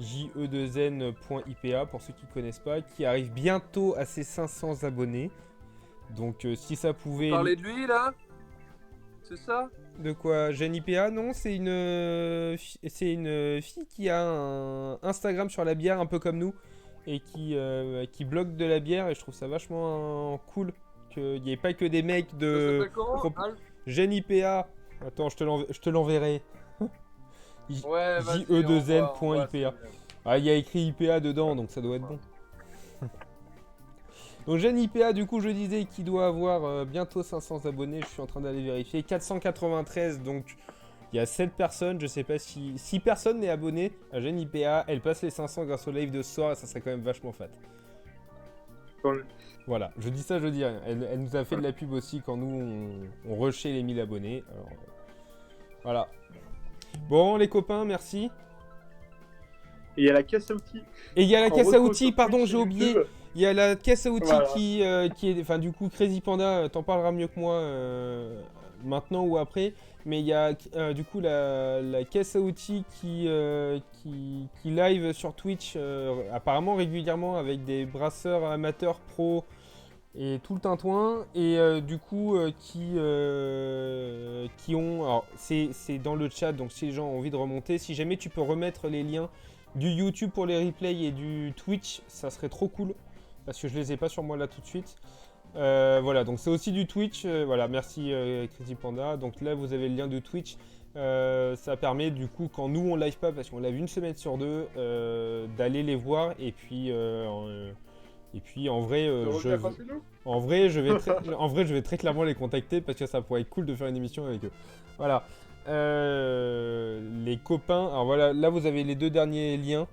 je2n.ipa pour ceux qui connaissent pas, qui arrive bientôt à ses 500 abonnés. Donc si ça pouvait. Parler de lui là, c'est ça? De quoi? Jen IPA? Non, c'est une fille qui a un Instagram sur la bière un peu comme nous. Et qui bloque de la bière, et je trouve ça vachement cool qu'il n'y ait pas que des mecs de... Gen IPA. Attends, je te l'enverrai. Ouais, je2n.ipa. Ah, il y a écrit IPA dedans, donc ça doit être bon. Donc Gen IPA, du coup, je disais qu'il doit avoir bientôt 500 abonnés, je suis en train d'aller vérifier. 493, donc... Il y a 7 personnes, je sais pas si personne n'est abonné à Gen IPA, elle passe les 500 grâce au live de ce soir et ça serait quand même vachement fat. Voilà, je dis ça, je dis rien. Elle nous a fait de la pub aussi quand nous on rushait les 1000 abonnés. Alors, voilà. Bon les copains, merci. Et il y a la caisse à outils. Et il y a la caisse à outils, pardon, Twitch j'ai et oublié. YouTube. Il y a la caisse à outils Voilà. qui est... Enfin du coup, Crazy Panda t'en parlera mieux que moi maintenant ou après. Mais il y a du coup la caisse à outils qui live sur Twitch apparemment régulièrement avec des brasseurs amateurs pro et tout le tintouin. Et du coup qui ont... Alors c'est dans le chat, donc si les gens ont envie de remonter, si jamais tu peux remettre les liens du YouTube pour les replays et du Twitch, ça serait trop cool. Parce que je les ai pas sur moi là tout de suite. Voilà, donc c'est aussi du Twitch. Voilà, merci Crazy Panda. Donc là, vous avez le lien de Twitch. Ça permet du coup, quand nous on live pas, parce qu'on live une semaine sur 2, d'aller les voir. Et puis en vrai, je vais très clairement les contacter parce que ça pourrait être cool de faire une émission avec eux. Voilà. Les copains. Alors voilà, là vous avez les 2 derniers liens.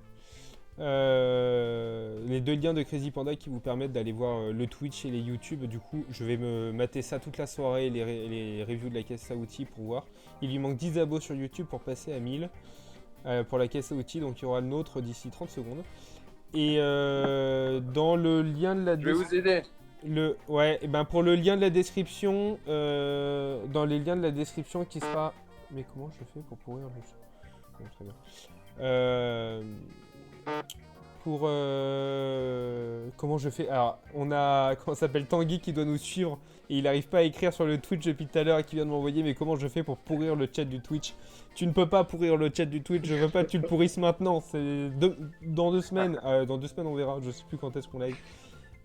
Les 2 liens de Crazy Panda qui vous permettent d'aller voir le Twitch et les YouTube. Du coup, je vais me mater ça toute la soirée, les reviews de la caisse à outils pour voir. Il lui manque 10 abos sur YouTube pour passer à 1000 pour la caisse à outils, donc il y aura le nôtre d'ici 30 secondes. Et dans le lien de la Je vais vous aider. et ben pour le lien de la description, dans les liens de la description qui sera... Mais comment je fais pour pourrir le... Bon, très bien. Comment je fais? Alors, on a, comment ça s'appelle, Tanguy qui doit nous suivre et il n'arrive pas à écrire sur le Twitch depuis tout à l'heure et qui vient de m'envoyer. Mais comment je fais pour pourrir le chat du Twitch? Tu ne peux pas pourrir le chat du Twitch, je veux pas que tu le pourrisses maintenant. C'est dans 2 semaines. Dans 2 semaines, on verra. Je sais plus quand est-ce qu'on live.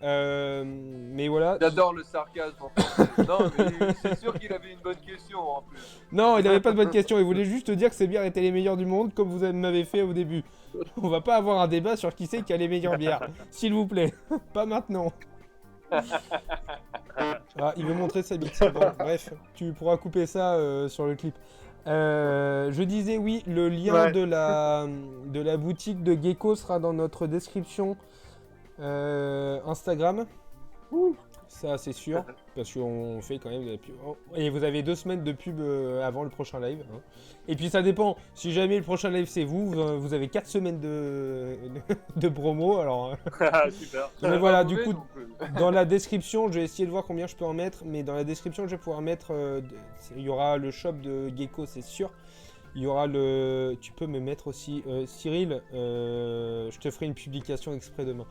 Mais voilà. J'adore le sarcasme en fait. Non, mais c'est sûr qu'il avait une bonne question en plus. Non, il n'avait pas de bonne question. Il voulait juste te dire que ces bières étaient les meilleures du monde, comme vous m'avez fait au début. On va pas avoir un débat sur qui c'est qui a les meilleures bières. S'il vous plaît. Pas maintenant. Ah, il veut montrer sa bite. Bon, bref, tu pourras couper ça sur le clip. Je disais oui, le lien de la boutique de Gecko sera dans notre description Instagram. Ça, c'est sûr, parce qu'on fait quand même de la pub. Et vous avez 2 semaines de pub avant le prochain live. Hein. Et puis ça dépend. Si jamais le prochain live c'est vous avez 4 semaines de promo. Alors. Super. Mais voilà, du coup, dans la description, je vais essayer de voir combien je peux en mettre. Mais dans la description, je vais pouvoir mettre. Il y aura le shop de Gecko, c'est sûr. Il y aura le. Tu peux me mettre aussi. Cyril, je te ferai une publication exprès demain.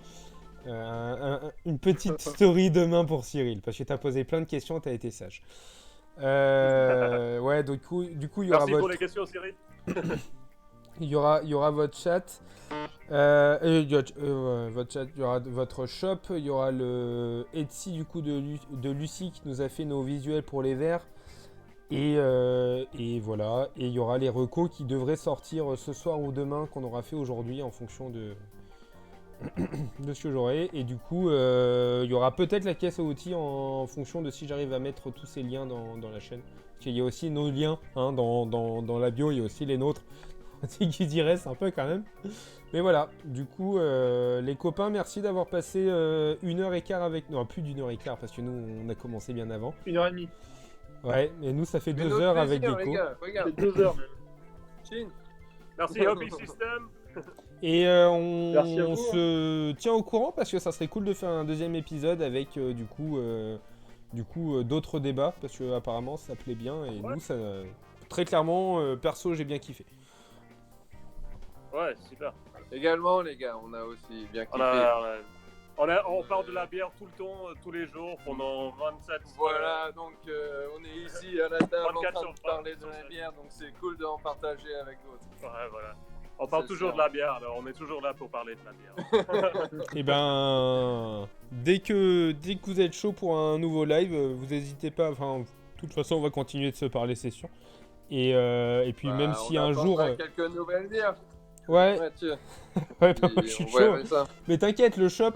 Une petite story demain pour Cyril, parce que tu as posé plein de questions, tu as été sage. Ouais, du coup, il y aura Merci pour les questions, Cyril. il y aura votre chat. Votre chat, il y aura votre shop, il y aura le Etsy du coup de Lucie qui nous a fait nos visuels pour les verres. Et voilà, et il y aura les recos qui devraient sortir ce soir ou demain qu'on aura fait aujourd'hui en fonction de ce que j'aurai. Et du coup, il y aura peut-être la caisse à outils en fonction de si j'arrive à mettre tous ces liens dans la chaîne. Parce qu'il y a aussi nos liens hein, dans la bio, il y a aussi les nôtres. C'est qu'ils y restent un peu quand même. Mais voilà, du coup, les copains, merci d'avoir passé 1h15 avec nous. Non, plus d'1h15 parce que nous, on a commencé bien avant. 1h30. Ouais, et nous, ça fait 2 heures avec Gecko. Regarde. 2 heures même. Chine. Merci Hobby System. Et Merci à vous, on se tient au courant parce que ça serait cool de faire un deuxième épisode avec du coup d'autres débats parce que apparemment ça plaît bien et Ouais. nous ça très clairement perso j'ai bien kiffé. Ouais, super. Également, les gars, on a aussi bien kiffé. On parle de la bière tout le temps, tous les jours, pendant 27. Voilà, donc on est ici à la table en 24 train sur de parler de 24. la bière, donc c'est cool d'en partager avec d'autres. Ouais, voilà. On parle C'est toujours ça. de la bière, alors on est toujours là pour parler de la bière. Et ben dès que vous êtes chaud pour un nouveau live, vous n'hésitez pas. Enfin, de toute façon on va continuer de se parler c'est sûr. Et puis même si un jour quelques nouvelles bières. ouais Mathieu. ouais, Et je suis on chaud. verra ça. Mais t'inquiète, le shop,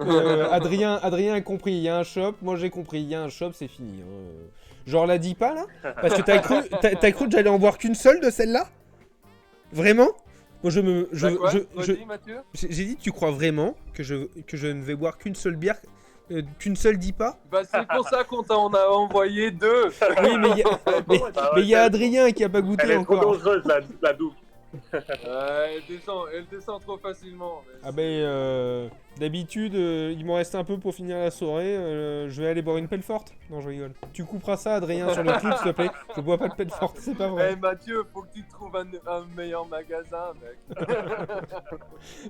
Adrien a compris, il y a un shop, moi j'ai compris, il y a un shop, c'est fini. Hein. Genre la dis pas là. Parce que t'as cru que j'allais en voir qu'une seule de celle-là. Vraiment. Moi Redis, Mathieu. j'ai dit, tu crois vraiment que je ne vais boire qu'une seule bière, qu'une seule DIPA? Bah c'est pour ça qu'on t'en a envoyé 2. Oui, mais il y a Adrien qui a pas Elle goûté est trop encore. dangereuse, la double. Elle descend trop facilement. Mais Ah ben, d'habitude, il m'en reste un peu pour finir la soirée. Je vais aller boire une pelle forte. Non, je rigole. Tu couperas ça, Adrien, sur le clip, s'il te plaît. Je bois pas de pelle forte, c'est pas vrai. Mathieu, faut que tu trouves un meilleur magasin, mec.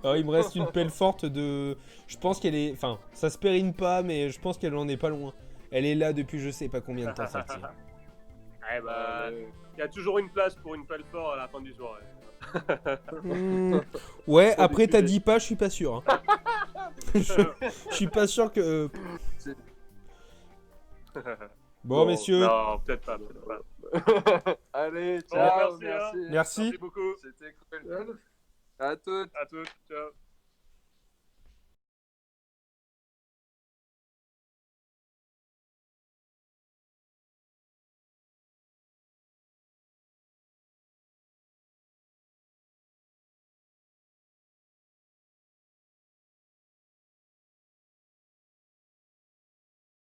Alors, il me reste une pelle forte de... Je pense qu'elle est... Enfin, ça se périne pas, mais je pense qu'elle en est pas loin. Elle est là depuis je sais pas combien de temps, ça tire. Eh bah, il y a toujours une place pour une pelle fort à la fin du soir. Ouais, après t'as dit pas, je suis pas sûr. Hein. Je suis pas sûr que... Bon, messieurs. Non, peut-être pas. Allez, Bon, ciao, merci. Merci. Merci beaucoup. C'était cool. À toutes. À tous. Ciao.